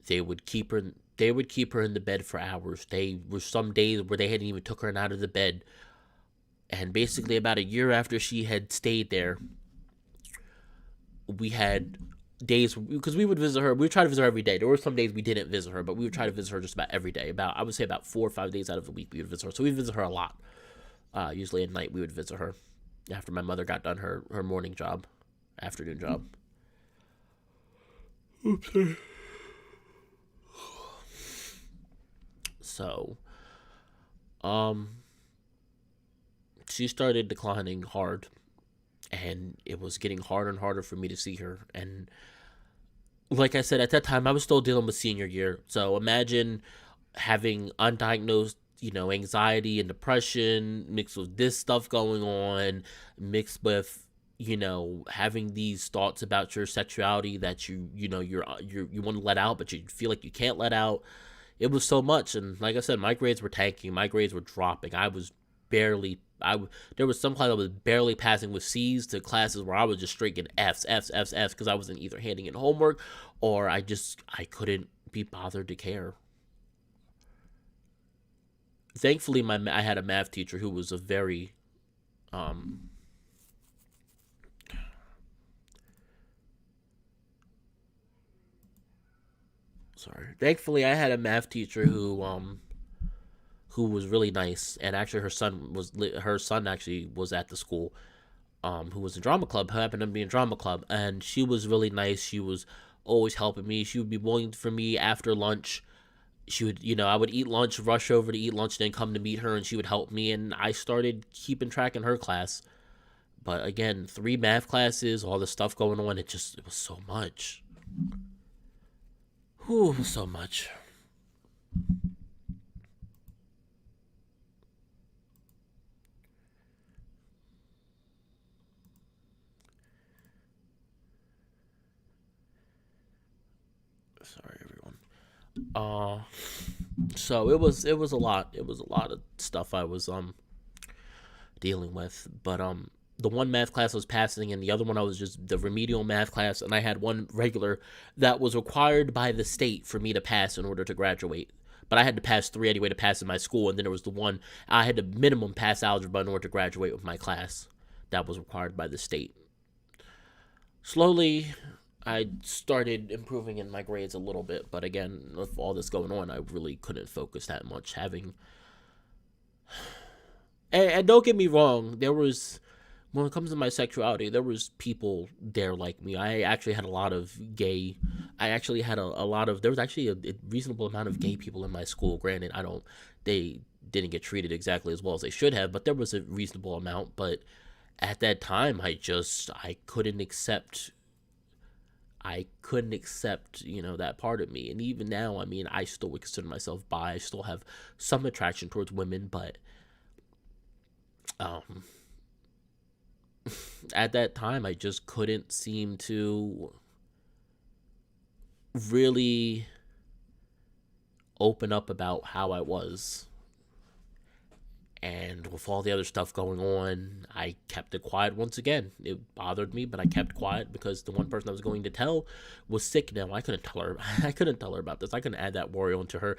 They would keep her. They would keep her in the bed for hours. They were some days where they hadn't even took her out of the bed. And basically, about a year after she had stayed there, we had days because we would visit her. We would try to visit her every day. There were some days we didn't visit her, but we would try to visit her just about every day. About I would say about 4 or 5 days out of the week we would visit her. So we visit her a lot. Usually at night we would visit her after my mother got done her morning job, afternoon job. Oops. So, she started declining hard, and it was getting harder and harder for me to see her. And like I said, at that time, I was still dealing with senior year. So imagine having undiagnosed, anxiety and depression mixed with this stuff going on, mixed with, having these thoughts about your sexuality that you want to let out, but you feel like you can't let out. It was so much, and like I said, my grades were tanking. My grades were dropping. I was barely. There was some class I was barely passing with C's to classes where I was just straight getting F's, F's, F's, F's because I wasn't either handing in homework or I couldn't be bothered to care. Thankfully, I had a math teacher who was a very um sorry. Thankfully, I had a math teacher who was really nice, and actually her son actually was at the school, who was in drama club, who happened to be in drama club, and she was really nice. She was always helping me. She would be willing for me after lunch. She would, I would eat lunch, rush over to eat lunch, then come to meet her, and she would help me, and I started keeping track in her class. But again, 3 math classes, all the stuff going on, it was so much. Whew, it was so much. Sorry, everyone. Uh, so it was a lot. It was a lot of stuff I was dealing with. But the one math class I was passing, and the other one I was just the remedial math class, and I had one regular that was required by the state for me to pass in order to graduate. But I had to pass 3 anyway to pass in my school, and then there was the one I had to minimum pass algebra in order to graduate with my class. That was required by the state. Slowly, I started improving in my grades a little bit, but again, with all this going on, I really couldn't focus that much. And don't get me wrong, there was when it comes to my sexuality, there was people there like me. I actually had a lot of gay. I actually had a lot of. There was actually a reasonable amount of gay people in my school. Granted, I don't. They didn't get treated exactly as well as they should have, but there was a reasonable amount. But at that time, I couldn't accept. I couldn't accept, that part of me. And even now, I mean, I still would consider myself bi. I still have some attraction towards women, but um at that time I just couldn't seem to really open up about how I was. And with all the other stuff going on, I kept it quiet once again. It bothered me, but I kept quiet because the one person I was going to tell was sick now. I couldn't tell her. I couldn't tell her about this. I couldn't add that worry onto her,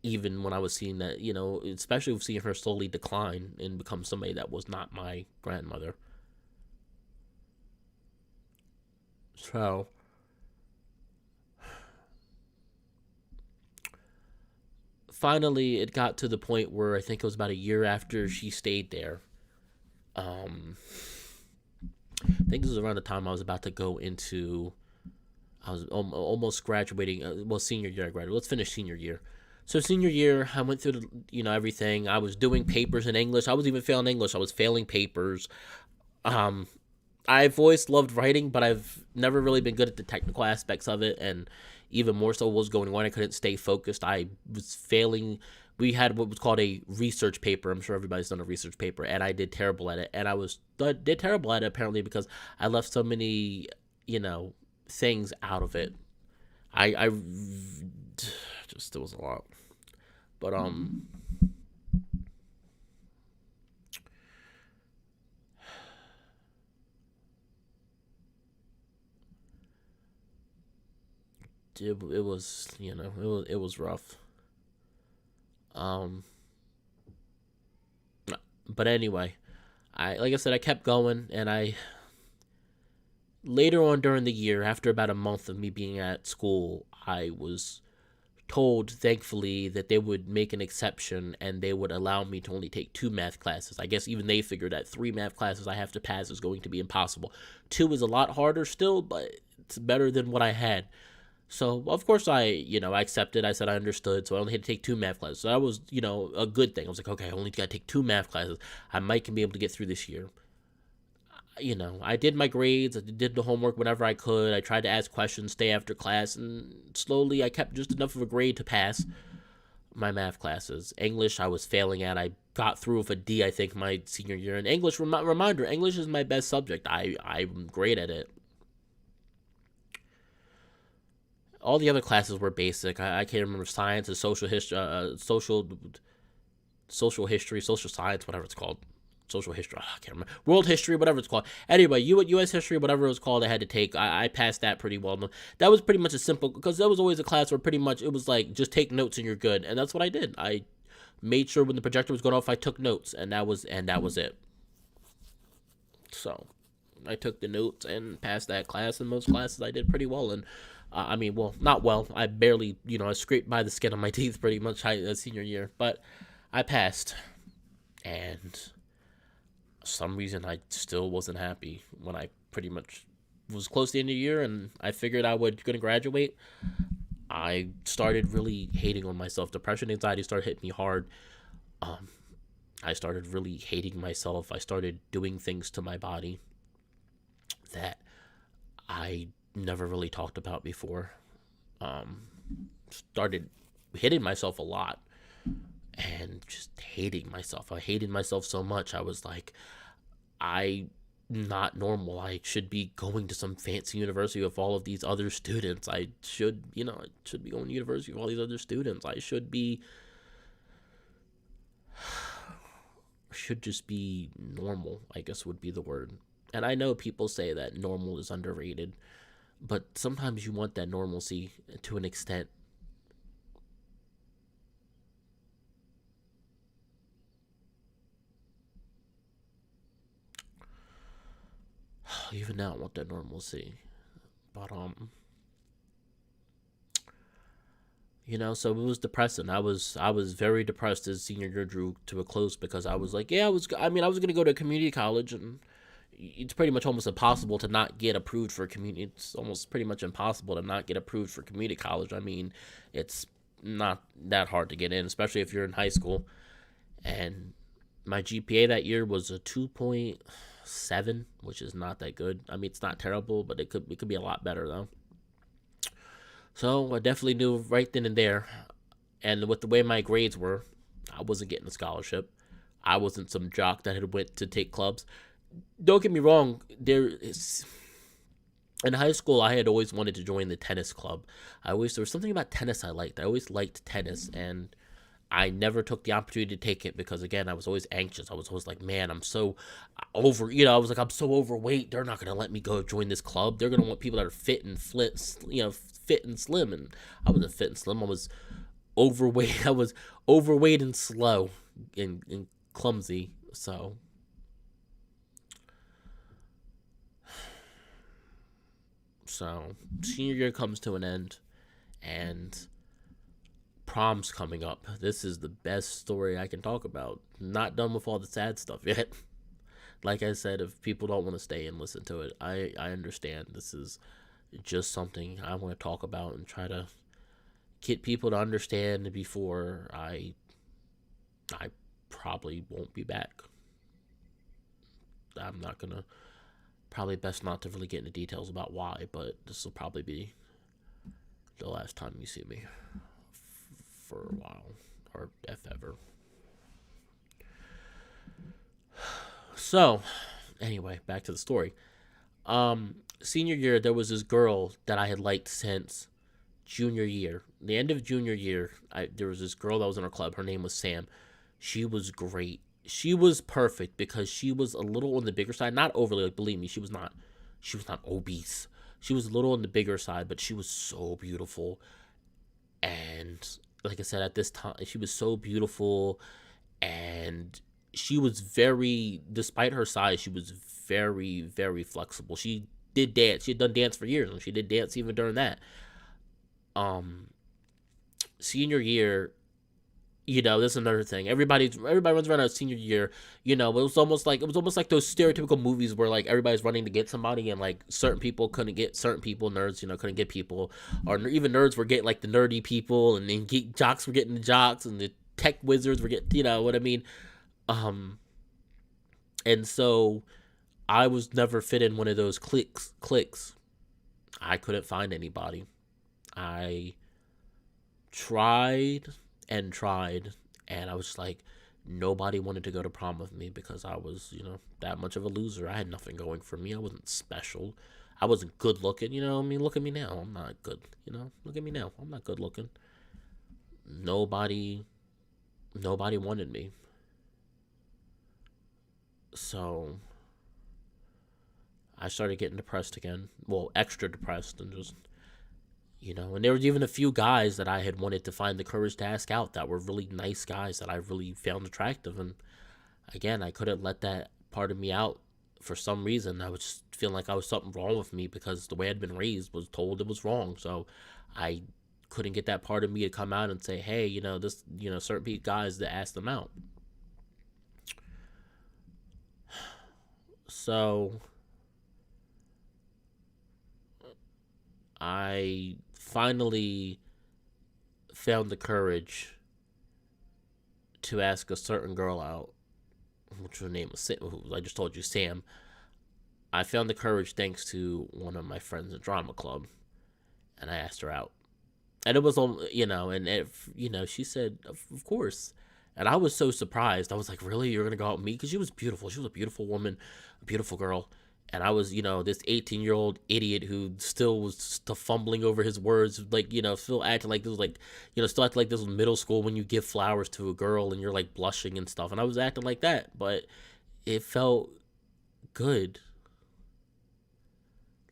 even when I was seeing that, especially with seeing her slowly decline and become somebody that was not my grandmother. So, finally, it got to the point where I think it was about a year after she stayed there. Um, I think this was around the time I was about to go into. I was almost graduating. Well, senior year I graduated. Let's finish senior year. So senior year, I went through everything. I was doing papers in English. I was even failing English. I was failing papers. Um, I've always loved writing, but I've never really been good at the technical aspects of it, and even more so what was going on. I couldn't stay focused. I was failing. We had what was called a research paper. I'm sure everybody's done a research paper, and I did terrible at it. And did terrible at it apparently because I left so many, you know, things out of it. I just, it was a lot, but it was, it was rough. Um, but anyway, I like I said, I kept going, and I later on during the year, after about a month of me being at school, I was told, thankfully, that they would make an exception and they would allow me to only take two math classes. I guess even they figured that three math classes I have to pass is going to be impossible. Two is a lot harder still, but it's better than what I had. So of course I accepted. I said I understood. So I only had to take two math classes. So that was, a good thing. I was like, okay, I only got to take two math classes. I might be able to get through this year. I did my grades. I did the homework whenever I could. I tried to ask questions, stay after class, and slowly I kept just enough of a grade to pass my math classes. English, I was failing at. I got through with a D, I think, my senior year. And English, reminder, English is my best subject. I'm great at it. All the other classes were basic. I can't remember science and social history, social history, social science, whatever it's called. Social history, I can't remember. World history, whatever it's called. Anyway, U.S. history, whatever it was called, I had to take. I passed that pretty well. That was pretty much a simple, because that was always a class where pretty much it was like, just take notes and you're good. And that's what I did. I made sure when the projector was going off, I took notes, and that was it. So I took the notes and passed that class, and most classes I did pretty well. And I mean, well, not well. I barely, I scraped by the skin of my teeth pretty much senior year, but I passed. And for some reason, I still wasn't happy when I pretty much was close to the end of the year, and I figured I was gonna graduate. I started really hating on myself. Depression, anxiety started hitting me hard. Um, I started really hating myself. I started doing things to my body that I never really talked about before. Um, Started hitting myself a lot and just hating myself. I hated myself so much. I was like, I not normal. I should be going to some fancy university with all of these other students. I should be going to university with all these other students. Should just be normal, I guess would be the word. And I know people say that normal is underrated, but sometimes you want that normalcy to an extent. Even now, I want that normalcy. But so it was depressing. I was very depressed as senior year drew to a close because I was like, yeah, I was gonna go to community college, and it's pretty much almost impossible to not get approved for community. It's almost pretty much impossible to not get approved for community college. I mean, it's not that hard to get in, especially if you're in high school. And my GPA that year was a 2.7, which is not that good. I mean, it's not terrible, but it could be a lot better though. So I definitely knew right then and there. And with the way my grades were, I wasn't getting a scholarship. I wasn't some jock that had went to take clubs. Don't get me wrong. There is in high school, I had always wanted to join the tennis club. There was something about tennis I liked. I always liked tennis, and I never took the opportunity to take it because, again, I was always anxious. I was always like, man, I'm so I was like, I'm so overweight. They're not gonna let me go join this club. They're gonna want people that are fit and slim. And I wasn't fit and slim. I was overweight. I was overweight and slow and clumsy. So senior year comes to an end, and prom's coming up. This is the best story I can talk about. Not done with all the sad stuff yet. Like I said, if people don't want to stay and listen to it, I understand. This is just something I want to talk about and try to get people to understand before I probably won't be back. I'm not gonna, probably best not to really get into details about why, but this will probably be the last time you see me for a while, or if ever. So, anyway, back to the story. Senior year, there was this girl that I had liked since junior year. The end of junior year, there was this girl that was in our club. Her name was Sam. She was great. She was perfect because she was a little on the bigger side. Not overly, like, believe me, she was not. She was not obese. She was a little on the bigger side, but she was so beautiful. And like I said, at this time, she was so beautiful, and she was very, despite her size, she was very, very flexible. She did dance. She had done dance for years, and she did dance even during that. Um, Senior year, this is another thing. Everybody runs around at senior year. It was almost like those stereotypical movies where like everybody's running to get somebody, and like certain people couldn't get certain people. Nerds, couldn't get people, or even nerds were getting like the nerdy people, and then jocks were getting the jocks, and the tech wizards were getting, what I mean. Um, and so I was never fit in one of those cliques. I couldn't find anybody. I tried and tried, and I was just like, nobody wanted to go to prom with me because I was, that much of a loser. I had nothing going for me. I wasn't special. I wasn't good looking. I mean, look at me now. I'm not good. Look at me now. I'm not good looking. Nobody wanted me. So I started getting depressed again. Well, extra depressed, and just, and there was even a few guys that I had wanted to find the courage to ask out that were really nice guys that I really found attractive. And again, I couldn't let that part of me out for some reason. I was just feeling like I was something wrong with me because the way I'd been raised was told it was wrong. So I couldn't get that part of me to come out and say, hey, this, certain guys that asked them out. So I finally found the courage to ask a certain girl out, which her name was, I just told you, Sam. I found the courage thanks to one of my friends in drama club, and I asked her out. And it was on, she said, of course. And I was so surprised. I was like, really? You're going to go out with me? Because she was beautiful. She was a beautiful woman, a beautiful girl. And I was, this 18-year-old idiot who still was still fumbling over his words, like, still acting like this was like, still acting like this was middle school when you give flowers to a girl and you're like blushing and stuff. And I was acting like that, but it felt good.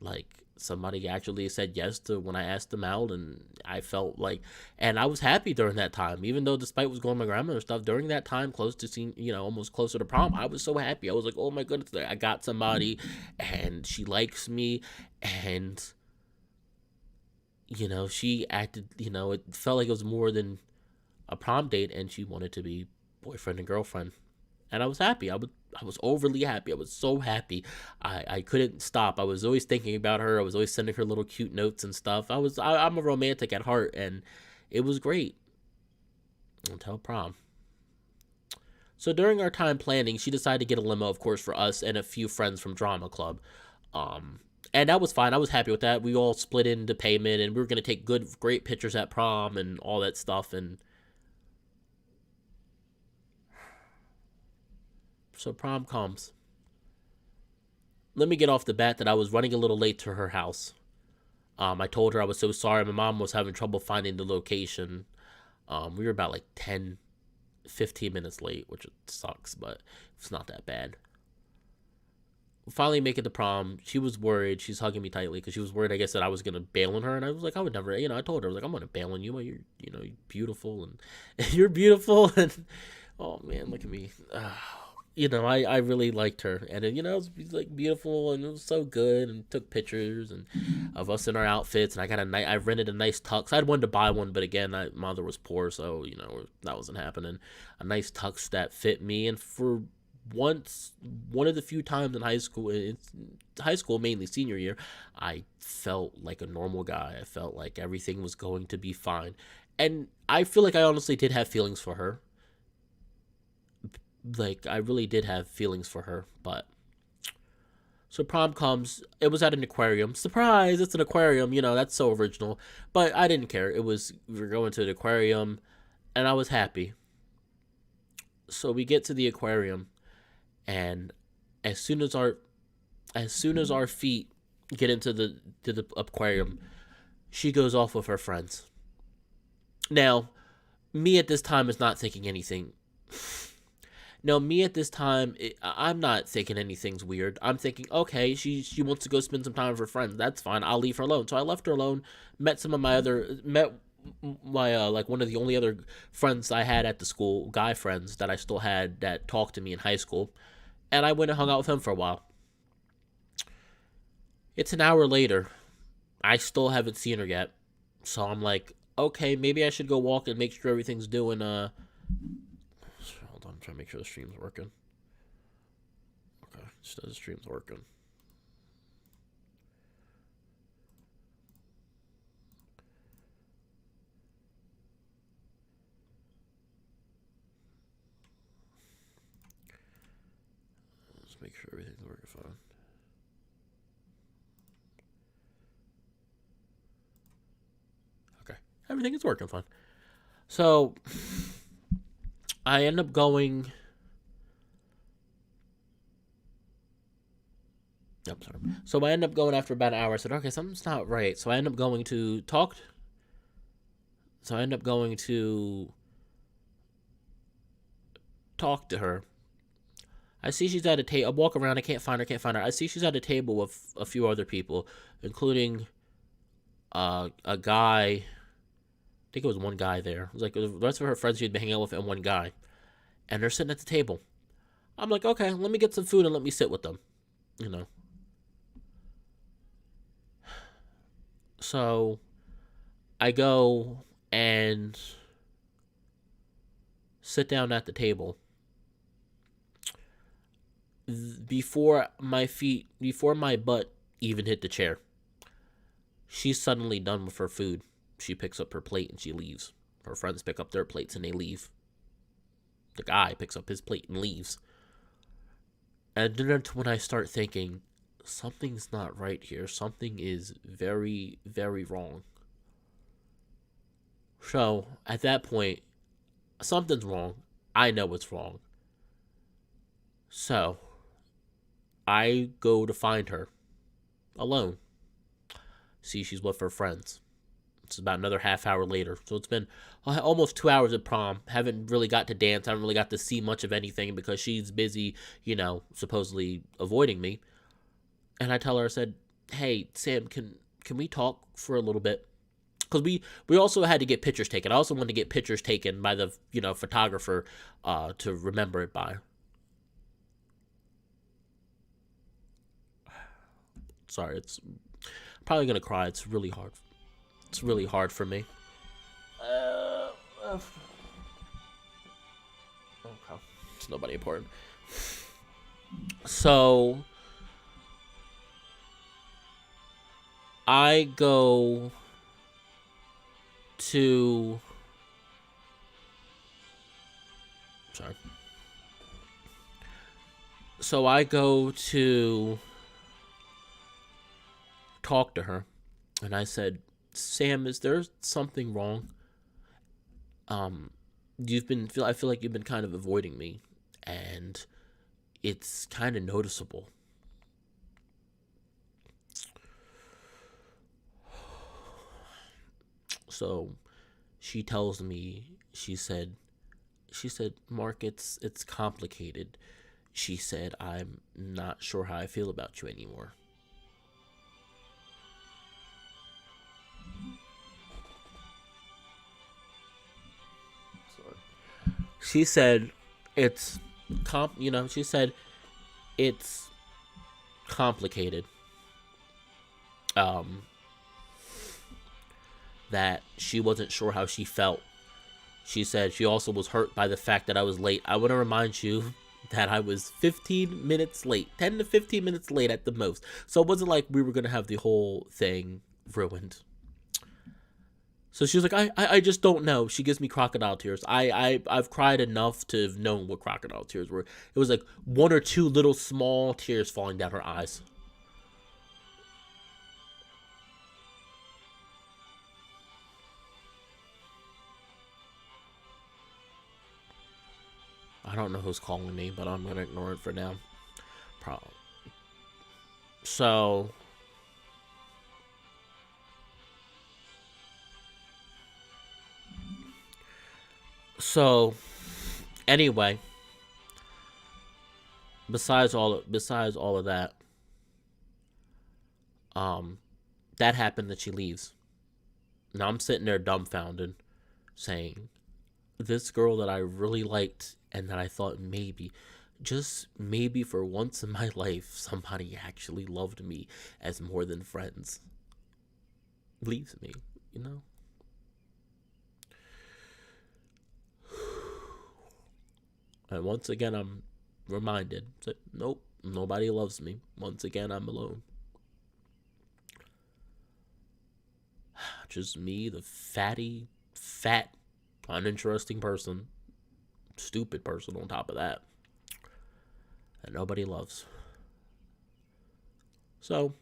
Like somebody actually said yes to when I asked them out, and I felt like, and I was happy during that time, even though despite what was going on with my grandmother and stuff, during that time close to seeing, almost closer to prom, I was so happy. I was like, oh my goodness, I got somebody and she likes me, and she acted, it felt like it was more than a prom date, and she wanted to be boyfriend and girlfriend. And I was happy. I was overly happy. I was so happy. I couldn't stop. I was always thinking about her. I was always sending her little cute notes and stuff. I'm a romantic at heart, and it was great until prom. So during our time planning, she decided to get a limo, of course, for us and a few friends from drama club. And that was fine. I was happy with that. We all split into payment, and we were gonna take great pictures at prom and all that stuff. And so prom comes. Let me get off the bat that I was running a little late to her house. I told her I was so sorry. My mom was having trouble finding the location. We were about like 10, 15 minutes late, which sucks, but it's not that bad. We finally make it to prom. She was worried. She's hugging me tightly because she was worried, I guess, that I was going to bail on her. And I was like, I would never, I told her, I was like, I'm going to bail on you. You're beautiful, and you're beautiful. And oh man, look at me. I really liked her, and it was like beautiful, and it was so good, and took pictures and of us in our outfits, and I rented a nice tux. I had wanted to buy one, but again, my mother was poor, so that wasn't happening. A nice tux that fit me, and for once, one of the few times in high school, mainly senior year, I felt like a normal guy. I felt like everything was going to be fine, And I feel like I honestly did have feelings for her. Like, I really did have feelings for her, but so prom comes. It was at an aquarium. Surprise! It's an aquarium. That's so original. But I didn't care. We were going to the aquarium, and I was happy. So we get to the aquarium, and as soon as our feet get into the aquarium, she goes off with her friends. Now, me at this time is not thinking anything. No, me at this time, I'm not thinking anything's weird. I'm thinking, okay, she wants to go spend some time with her friends. That's fine. I'll leave her alone. So I left her alone. Met my like one of the only other friends I had at the school, guy friends that I still had that talked to me in high school, and I went and hung out with him for a while. It's an hour later. I still haven't seen her yet. So I'm like, okay, maybe I should go walk and make sure everything's doing. Hold on, I'm trying to make sure the stream's working. Okay, just the stream's working. Let's make sure everything's working fine. Okay, everything is working fine. So I end up going. I'm sorry. So I end up going after about an hour. I said, okay, something's not right. So I end up going to talk. So I end up going to talk to her. I see she's at a table. I walk around. I can't find her. I see she's at a table with a few other people, including a guy. I think it was one guy there. It was like the rest of her friends she'd been hanging out with and one guy. And they're sitting at the table. I'm like, okay, let me get some food and let me sit with them. So I go and sit down at the table. Before my butt even hit the chair, she's suddenly done with her food. She picks up her plate and she leaves. Her friends pick up their plates and they leave. The guy picks up his plate and leaves. And then when I start thinking, something's not right here. Something is very, very wrong. So, at that point, something's wrong. I know it's wrong. So, I go to find her alone. See, she's with her friends. It's about another half hour later. So it's been almost 2 hours of prom. Haven't really got to dance. Haven't really got to see much of anything because she's busy, supposedly avoiding me. And I tell her, I said, hey, Sam, can we talk for a little bit? Because we also had to get pictures taken. I also wanted to get pictures taken by the, photographer to remember it by. Sorry, it's probably going to cry. It's really hard. It's really hard for me. Okay. It's nobody important. So I go to. Sorry. So I go to talk to her, and I said, Sam, is there something wrong? I feel like you've been kind of avoiding me, and it's kind of noticeable. So she tells me, she said, Mark, it's complicated. She said, I'm not sure how I feel about you anymore. She said it's she said it's complicated. That she wasn't sure how she felt. She said she also was hurt by the fact that I was late. I want to remind you that I was 15 minutes late, 10 to 15 minutes late at the most. So it wasn't like we were going to have the whole thing ruined. So she was like, I just don't know. She gives me crocodile tears. I've cried enough to have known what crocodile tears were. It was like one or two little small tears falling down her eyes. I don't know who's calling me, but I'm gonna ignore it for now. Problem. So so anyway, besides all of that, um, that happened that she leaves. Now I'm sitting there dumbfounded, saying, this girl that I really liked and that I thought maybe, just maybe for once in my life, somebody actually loved me as more than friends, leaves me, you know? And once again, I'm reminded that nope, nobody loves me. Once again, I'm alone. Just me, the fat, uninteresting person, stupid person on top of that, that nobody loves. So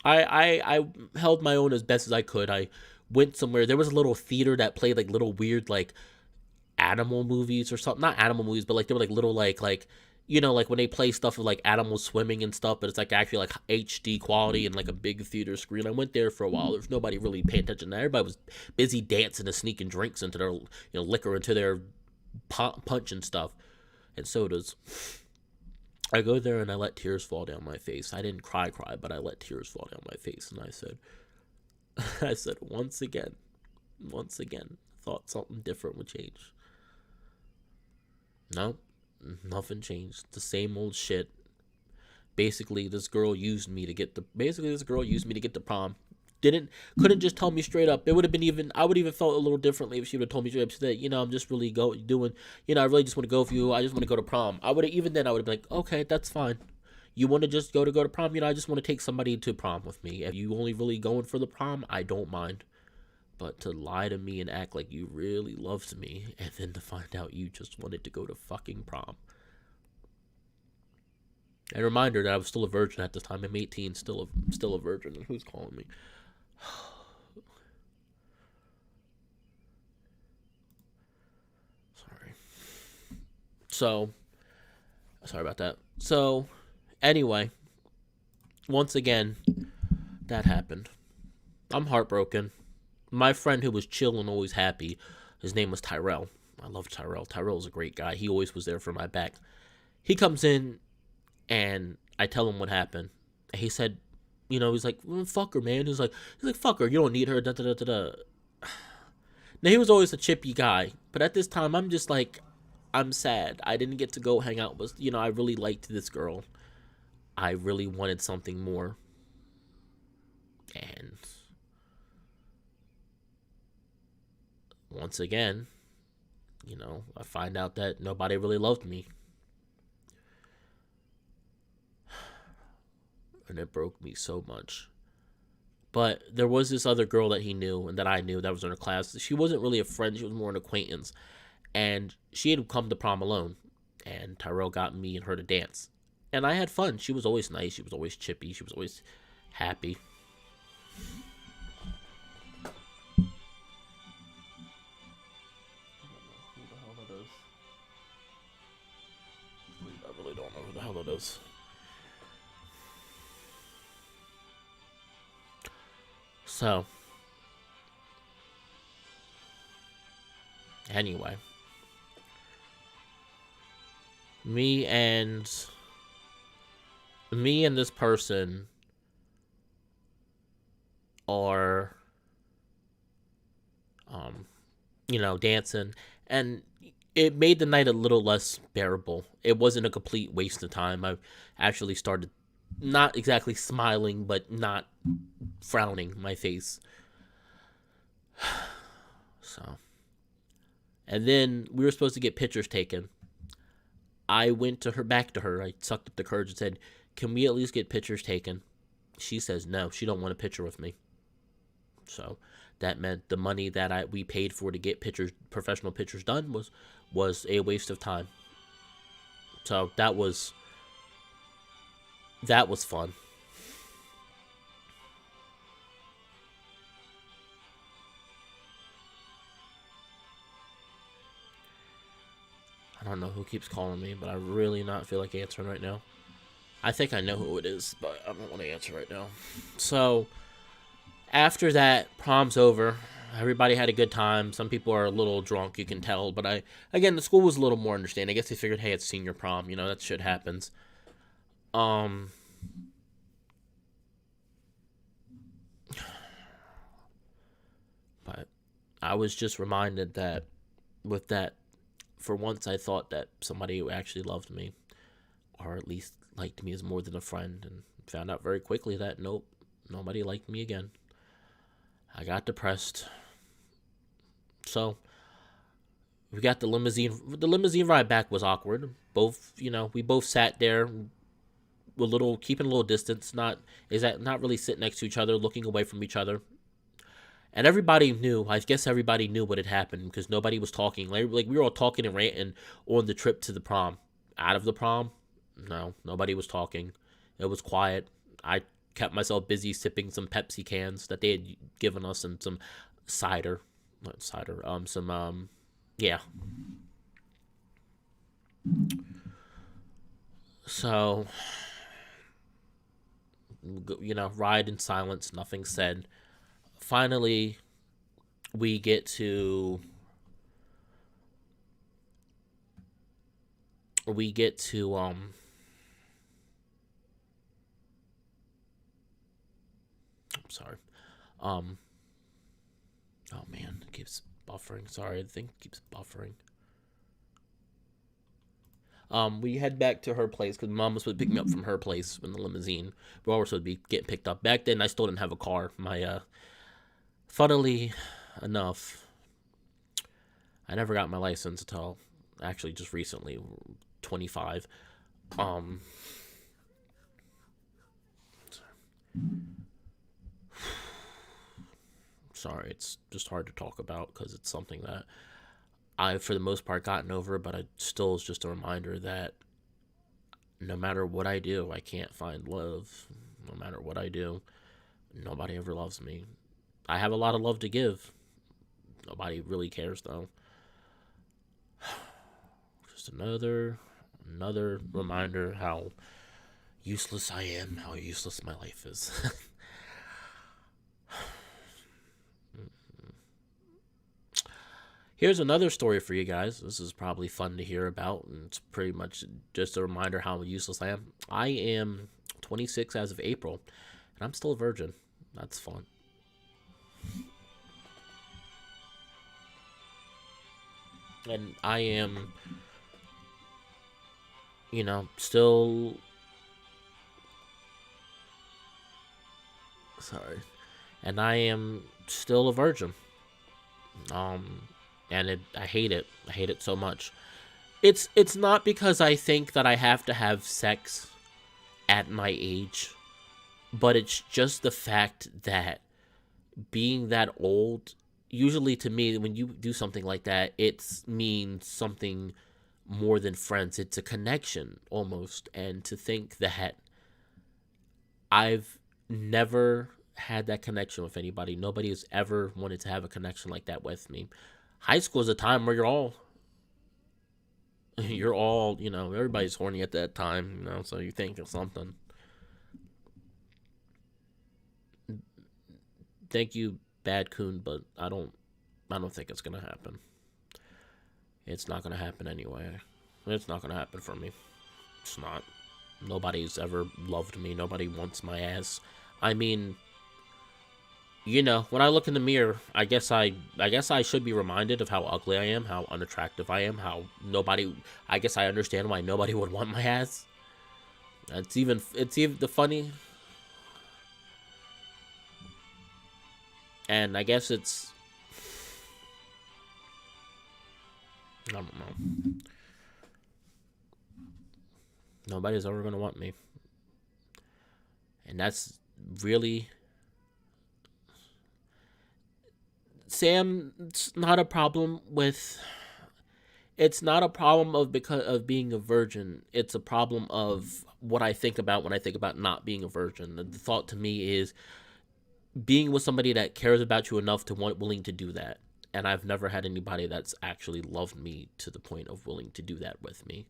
I held my own as best as I could. I went somewhere. There was a little theater that played like little weird like animal movies or something. Not animal movies, but like they were like little like you know, like when they play stuff with like animals swimming and stuff, but it's like actually like HD quality and like a big theater screen. I went there for a while. There's nobody really paying attention. Everybody was busy dancing and sneaking drinks into their, liquor into their punch and stuff and sodas. I go there and I let tears fall down my face. I didn't cry, but I let tears fall down my face. And I said, I said, once again, thought something different would change. No, nothing changed. The same old shit. Basically, this girl used me to get the prom. Couldn't just tell me straight up. It would have been even. I would even felt a little differently if she would have told me straight up. She said, I'm just really doing. I really just want to go for you. I just want to go to prom. I would have even then. I would have been like, okay, that's fine. You want to just go to prom? I just want to take somebody to prom with me. If you only really going for the prom, I don't mind. But to lie to me and act like you really loved me, and then to find out you just wanted to go to fucking prom. And a reminder that I was still a virgin at this time. I'm 18, still a virgin. And who's calling me? Sorry. So, sorry about that. So, anyway, once again, that happened. I'm heartbroken. My friend who was chill and always happy, his name was Tyrell. I love Tyrell. Tyrell's a great guy. He always was there for my back. He comes in and I tell him what happened. And he said, he's like, fuck her, man. He's like, fuck her. You don't need her. Da, da, da, da, da. Now, he was always a chippy guy. But at this time, I'm just like, I'm sad. I didn't get to go hang out with, I really liked this girl. I really wanted something more. And once again, I find out that nobody really loved me. And it broke me so much. But there was this other girl that he knew and that I knew that was in her class. She wasn't really a friend, she was more an acquaintance. And she had come to prom alone. And Tyrell got me and her to dance. And I had fun. She was always nice. She was always chippy. She was always happy. I really don't know who the hell it is. So, anyway, me and this person are dancing, and it made the night a little less bearable. It wasn't a complete waste of time. I actually started not exactly smiling, but not frowning my face. So, and then we were supposed to get pictures taken. I went back to her. I sucked up the courage and said, "Can we at least get pictures taken?" She says no. She don't want a picture with me. So that meant the money that we paid for to get professional pictures done was a waste of time. So that was fun. I don't know who keeps calling me, but I really not feel like answering right now. I think I know who it is, but I don't want to answer right now. So after that, prom's over. Everybody had a good time. Some people are a little drunk, you can tell. But again, the school was a little more understanding. I guess they figured, hey, it's senior prom. That shit happens. Um, but I was just reminded that with that, for once, I thought that somebody who actually loved me, or at least liked me as more than a friend, and found out very quickly that nope, nobody liked me again. I got depressed. So we got the limousine. The limousine ride back was awkward. We both sat there, keeping a little distance. Not really sitting next to each other, looking away from each other. And everybody knew. I guess everybody knew what had happened because nobody was talking. Like we were all talking and ranting on the trip to the prom. Out of the prom, no, nobody was talking. It was quiet. I kept myself busy sipping some Pepsi cans that they had given us and some cider, not cider. Yeah. So, ride in silence, nothing said. Finally, we get to we get to I'm sorry. Um oh man, it keeps buffering. Sorry, the thing keeps buffering. We head back to her place because mom was supposed to pick me up from her place in the limousine. We all were supposed to be getting picked up. Back then, I still didn't have a car. Funnily enough, I never got my license until actually just recently, 25. Um, sorry, it's just hard to talk about because it's something that I've, for the most part, gotten over, but it still is just a reminder that no matter what I do, I can't find love. No matter what I do, nobody ever loves me. I have a lot of love to give. Nobody really cares, though. Just another reminder how useless I am, how useless my life is. Here's another story for you guys. This is probably fun to hear about, and it's pretty much just a reminder how useless I am. I am 26 as of April, and I'm still a virgin. That's fun. And I am, still. Sorry. And I am still a virgin. Um, I hate it. I hate it so much. It's not because I think that I have to have sex at my age, but it's just the fact that being that old, usually to me, when you do something like that, it means something more than friends. It's a connection almost. And to think that I've never had that connection with anybody, nobody has ever wanted to have a connection like that with me. High school is a time where everybody's horny at that time, so you think of something. Thank you, Bad Coon, but I don't think it's gonna happen. It's not gonna happen anyway. It's not gonna happen for me. It's not. Nobody's ever loved me. Nobody wants my ass. I mean, when I look in the mirror, I guess I should be reminded of how ugly I am, how unattractive I am, how nobody. I guess I understand why nobody would want my ass. It's even the funny, and I guess it's, I don't know. Nobody's ever gonna want me, and that's really Sam, it's not a problem with. It's not a problem of because of being a virgin. It's a problem of what I think about when I think about not being a virgin. The thought to me is being with somebody that cares about you enough to want willing to do that. And I've never had anybody that's actually loved me to the point of willing to do that with me.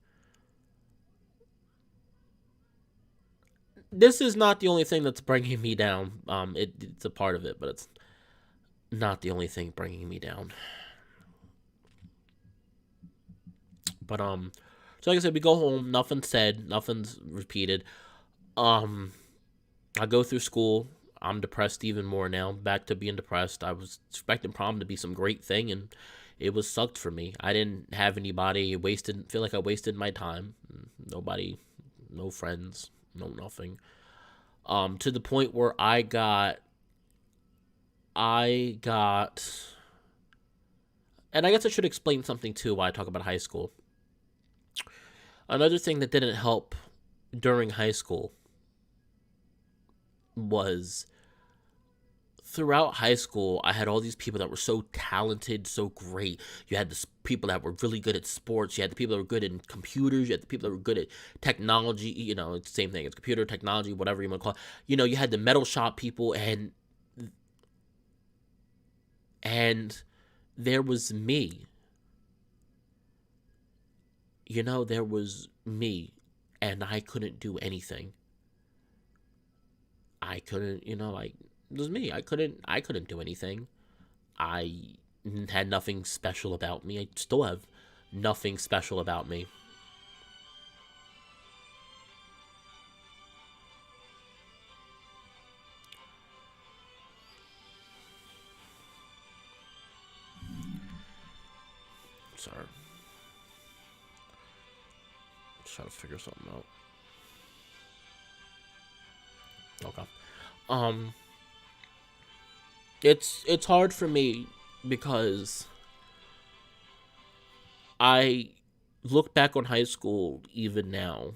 This is not the only thing that's bringing me down. It's a part of it, but it's not the only thing bringing me down. But so like I said, we go home. Nothing's said. Nothing's repeated. Um, I go through school. I'm depressed even more now. Back to being depressed. I was expecting prom to be some great thing, and it was sucked for me. I didn't have anybody. Wasted. Feel like I wasted my time. Nobody. No friends. No nothing. To the point where I got, and I guess I should explain something too. Why I talk about high school. Another thing that didn't help during high school was throughout high school, I had all these people that were so talented, so great. You had the people that were really good at sports. You had the people that were good in computers. You had the people that were good at technology. You know, it's the same thing. It's computer technology, whatever you want to call it. You know, you had the metal shop people, and there was me. You know, there was me, and I couldn't do anything. I couldn't, it was me. I couldn't do anything. I had nothing special about me. I still have nothing special about me. Sorry. Just trying to figure something out. Okay. Um, it's hard for me because I look back on high school even now,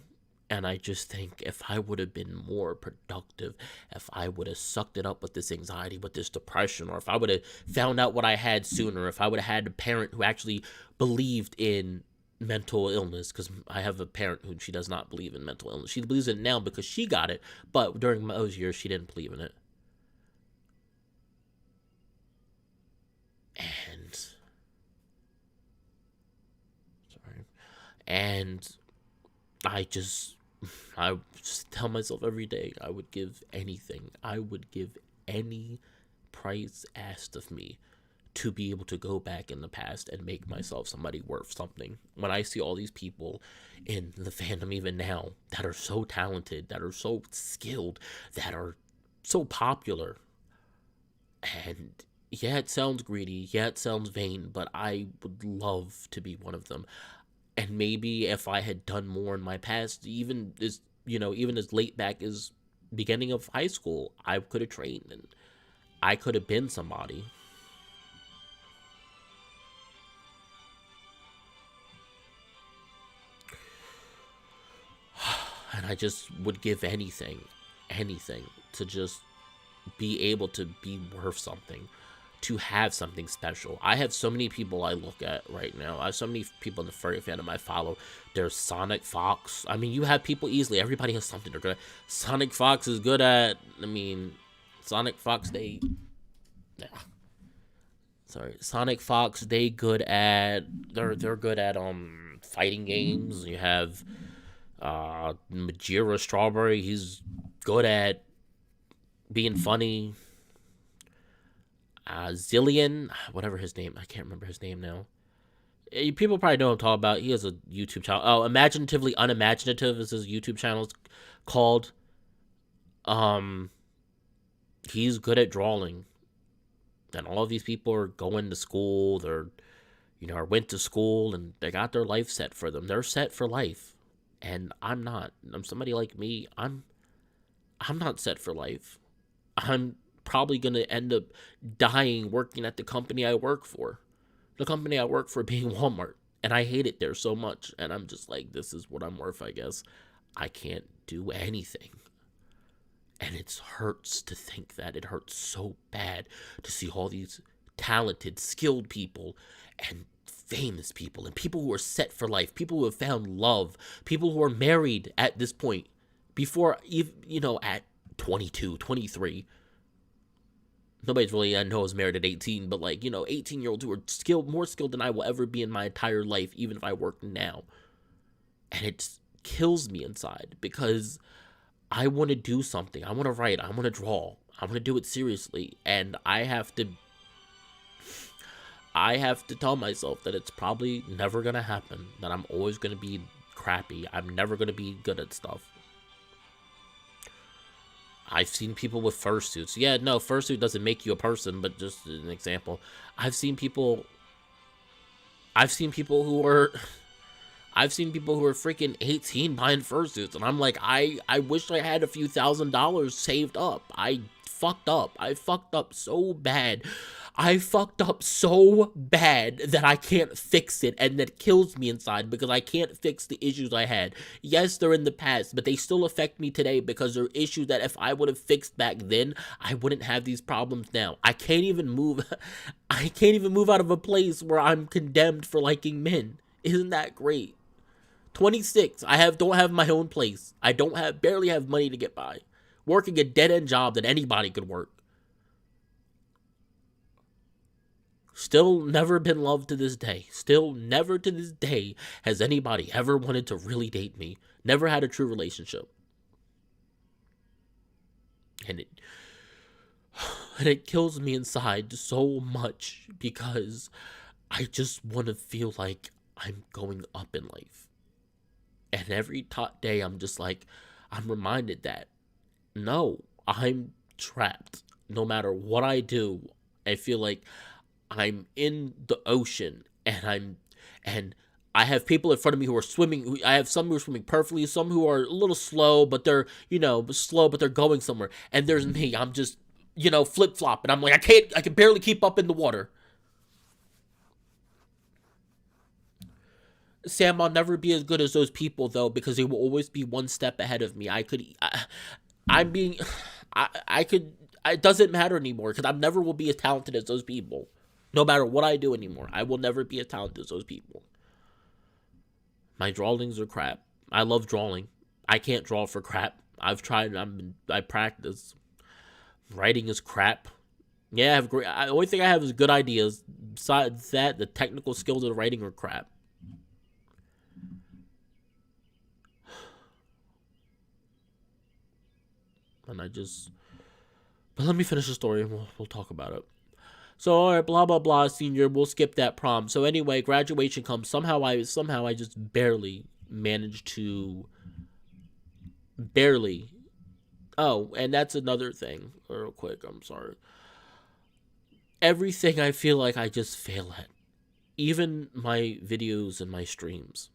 and I just think if I would have been more productive, if I would have sucked it up with this anxiety, with this depression, or if I would have found out what I had sooner, if I would have had a parent who actually believed in mental illness, because I have a parent who she does not believe in mental illness. She believes in it now because she got it, but during those years she didn't believe in it. And sorry, and I just I just tell myself every day I would give anything. I would give any price asked of me to be able to go back in the past and make myself somebody worth something. When I see all these people in the fandom even now that are so talented, that are so skilled, that are so popular, and yeah, it sounds greedy, yeah, it sounds vain, but I would love to be one of them. And maybe if I had done more in my past, even as late back as beginning of high school, I could have trained and I could have been somebody. And I just would give anything to just be able to be worth something, to have something special. I have so many people I look at right now. I have so many people in the furry fandom I follow. There's Sonic Fox. I mean, you have people easily. Everybody has something they're good at. Sonic Fox is good at. Sonic Fox yeah. Sorry, Sonic Fox. They're good at fighting games. You have Majira Strawberry. He's good at being funny. Zillion, whatever his name, I can't remember his name now. People probably know what I'm talking about. He has a YouTube channel. Oh, Imaginatively Unimaginative is his YouTube channel called. Um, he's good at drawing, and all of these people are going to school. They're, or went to school and they got their life set for them. They're set for life, and I'm not. I'm somebody like me. I'm not set for life. I'm probably going to end up dying working at the company I work for. The company I work for being Walmart. And I hate it there so much. And I'm just like, this is what I'm worth, I guess. I can't do anything. And it hurts to think that. It hurts so bad to see all these talented, skilled people, and famous people, and people who are set for life, people who have found love, people who are married at this point, before, at 22, 23. Nobody's really, I know, is married at 18, but 18-year-olds who are more skilled than I will ever be in my entire life, even if I work now. And it kills me inside because I want to do something. I want to write. I want to draw. I want to do it seriously. And I have to tell myself that it's probably never going to happen, that I'm always going to be crappy. I'm never going to be good at stuff. I've seen people with fursuits. Yeah, no, fursuit doesn't make you a person, but just an example. I've seen people who are freaking 18 buying fursuits, and I'm like, I wish I had a few $1,000s saved up. I fucked up so bad. I fucked up so bad that I can't fix it, and that kills me inside because I can't fix the issues I had. Yes, they're in the past, but they still affect me today because they're issues that if I would have fixed back then, I wouldn't have these problems now. I can't even move out of a place where I'm condemned for liking men. Isn't that great? 26, don't have my own place. I barely have money to get by. Working a dead-end job that anybody could work. Still never been loved to this day. Still never to this day has anybody ever wanted to really date me. Never had a true relationship. And it kills me inside so much because I just want to feel like I'm going up in life. And every day I'm just like, I'm reminded that, no, I'm trapped. No matter what I do, I feel like I'm in the ocean, and I have people in front of me who are swimming. I have some who are swimming perfectly, some who are a little slow, but they're, slow, but they're going somewhere. And there's me, I'm just, flip-flop, and I'm like, I can barely keep up in the water. Sam, I'll never be as good as those people, though, because they will always be one step ahead of me. It doesn't matter anymore, because I never will be as talented as those people. No matter what I do anymore, I will never be as talented as those people. My drawings are crap. I love drawing. I can't draw for crap. I've tried, I practice. Writing is crap. Yeah, the only thing I have is good ideas. Besides that, the technical skills of writing are crap. And but let me finish the story and we'll talk about it. So, all right, blah, blah, blah, senior, we'll skip that prom. So anyway, graduation comes. Somehow I just barely managed to, oh, and that's another thing, real quick, I'm sorry. Everything I feel like I just fail at. Even my videos and my streams.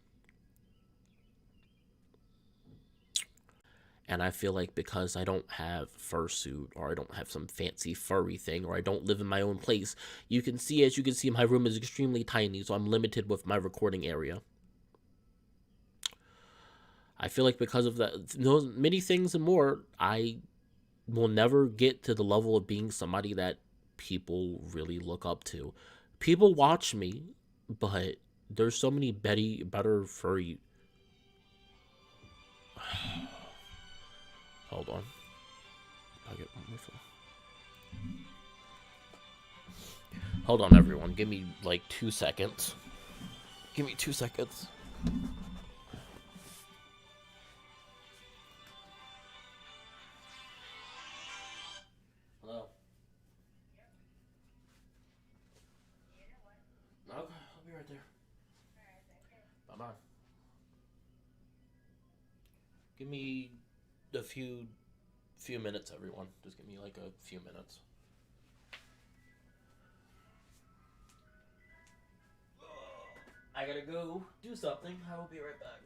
And I feel like because I don't have fursuit, or I don't have some fancy furry thing, or I don't live in my own place, as you can see, my room is extremely tiny, so I'm limited with my recording area. I feel like because of those many things and more, I will never get to the level of being somebody that people really look up to. People watch me, but there's so many better furry... Hold on. Hold on, everyone. Give me, 2 seconds. Give me 2 seconds. Hello? Okay, I'll be right there. Bye-bye. Give me a few minutes, everyone. Just give me a few minutes. I gotta go do something. I will be right back.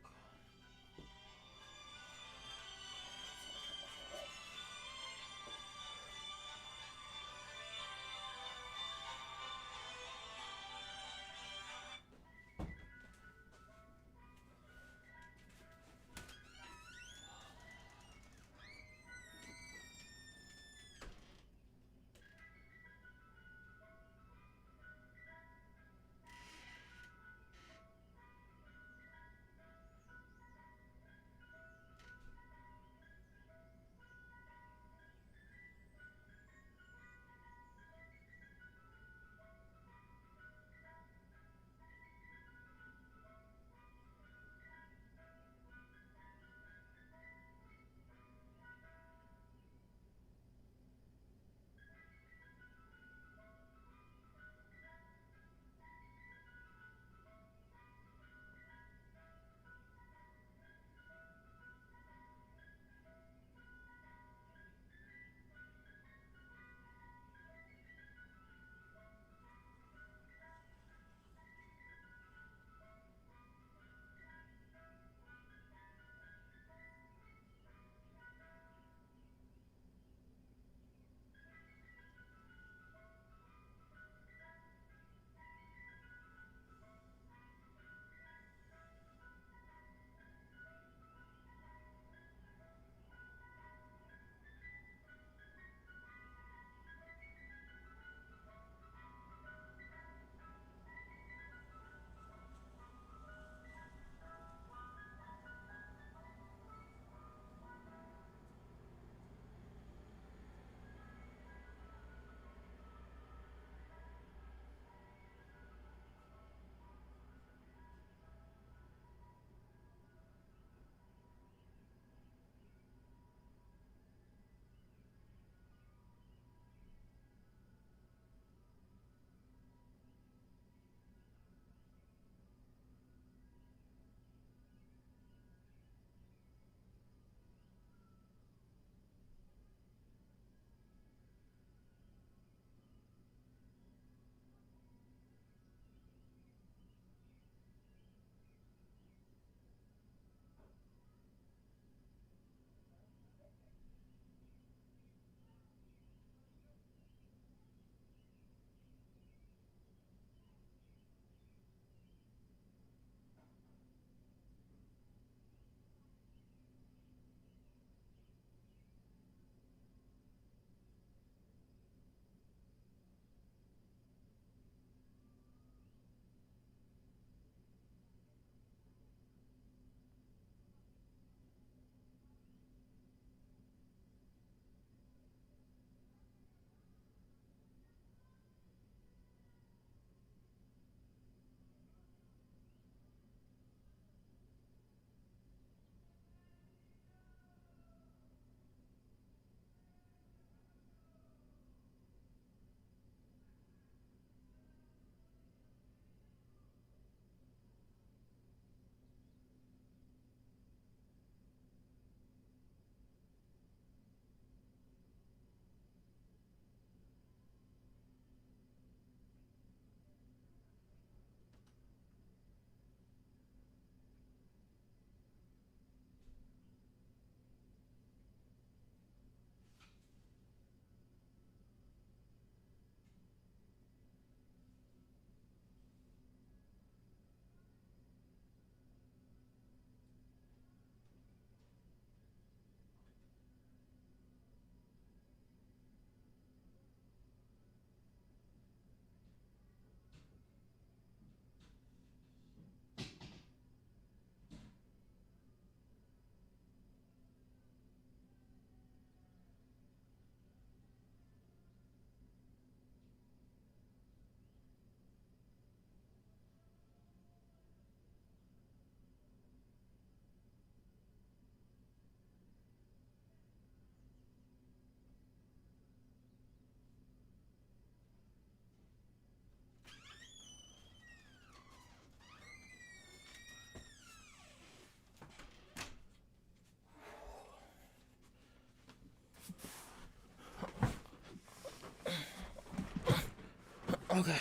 Okay.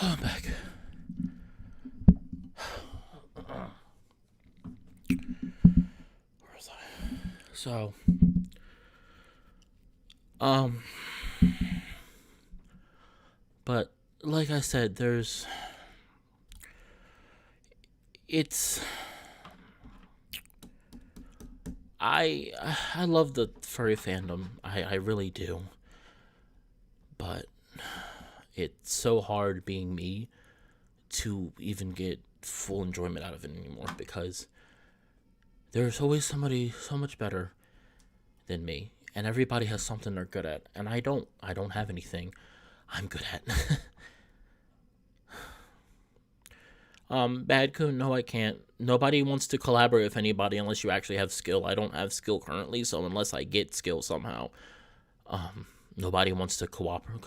I'm back. Where was I? So, um, but like I said, it's, I, I love the furry fandom. I really do. But it's so hard being me to even get full enjoyment out of it anymore because there's always somebody so much better than me, and everybody has something they're good at, and I don't have anything I'm good at. Bad Coon, no, I can't. Nobody wants to collaborate with anybody unless you actually have skill. I don't have skill currently, so unless I get skill somehow, nobody wants to cooperate.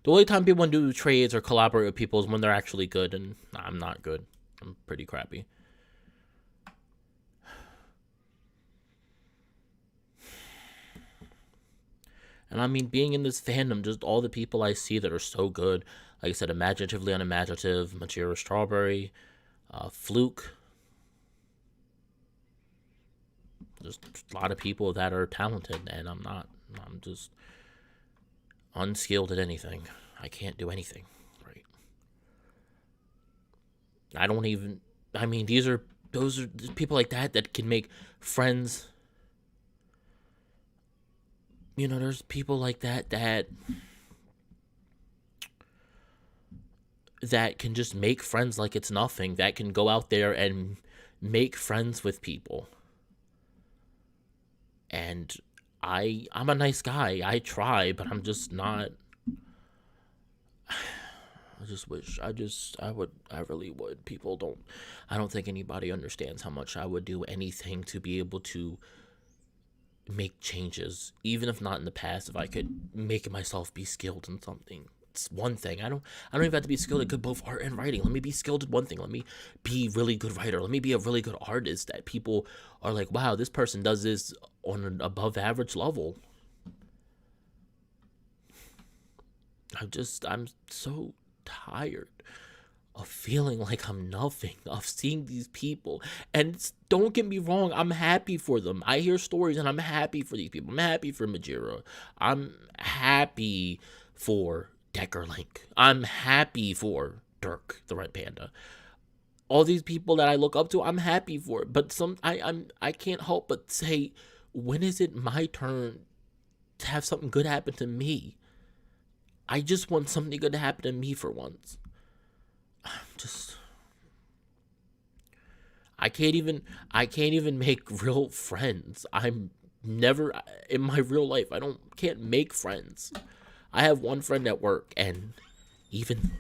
The only time people want to do trades or collaborate with people is when they're actually good, and I'm not good. I'm pretty crappy. And I mean, being in this fandom, just all the people I see that are so good. Like I said, imaginatively unimaginative, Majira Strawberry, Fluke. Just a lot of people that are talented, and I'm not. I'm just unskilled at anything. I can't do anything, right? I don't even. I mean, those are people like that that can make friends. There's people like that can just make friends like it's nothing. That can go out there and make friends with people. And I'm a nice guy. I try, but I'm just not. I just wish I really would. I don't think anybody understands how much I would do anything to be able to make changes, even if not in the past. If I could make myself be skilled in something, it's one thing. I don't even have to be skilled at good both art and writing. Let me be skilled at one thing. Let me be a really good writer. Let me be a really good artist that people are like, wow, this person does this on an above average level. I'm so tired of feeling like I'm nothing, of seeing these people. And don't get me wrong, I'm happy for them. I hear stories and I'm happy for these people. I'm happy for Majira. I'm happy for Decker Link. I'm happy for Dirk, the Red Panda. All these people that I look up to, I'm happy for. But I can't help but say, when is it my turn to have something good happen to me? I just want something good to happen to me for once. Just I can't even make real friends. I'm never in my real life. Can't make friends. I have one friend at work, and even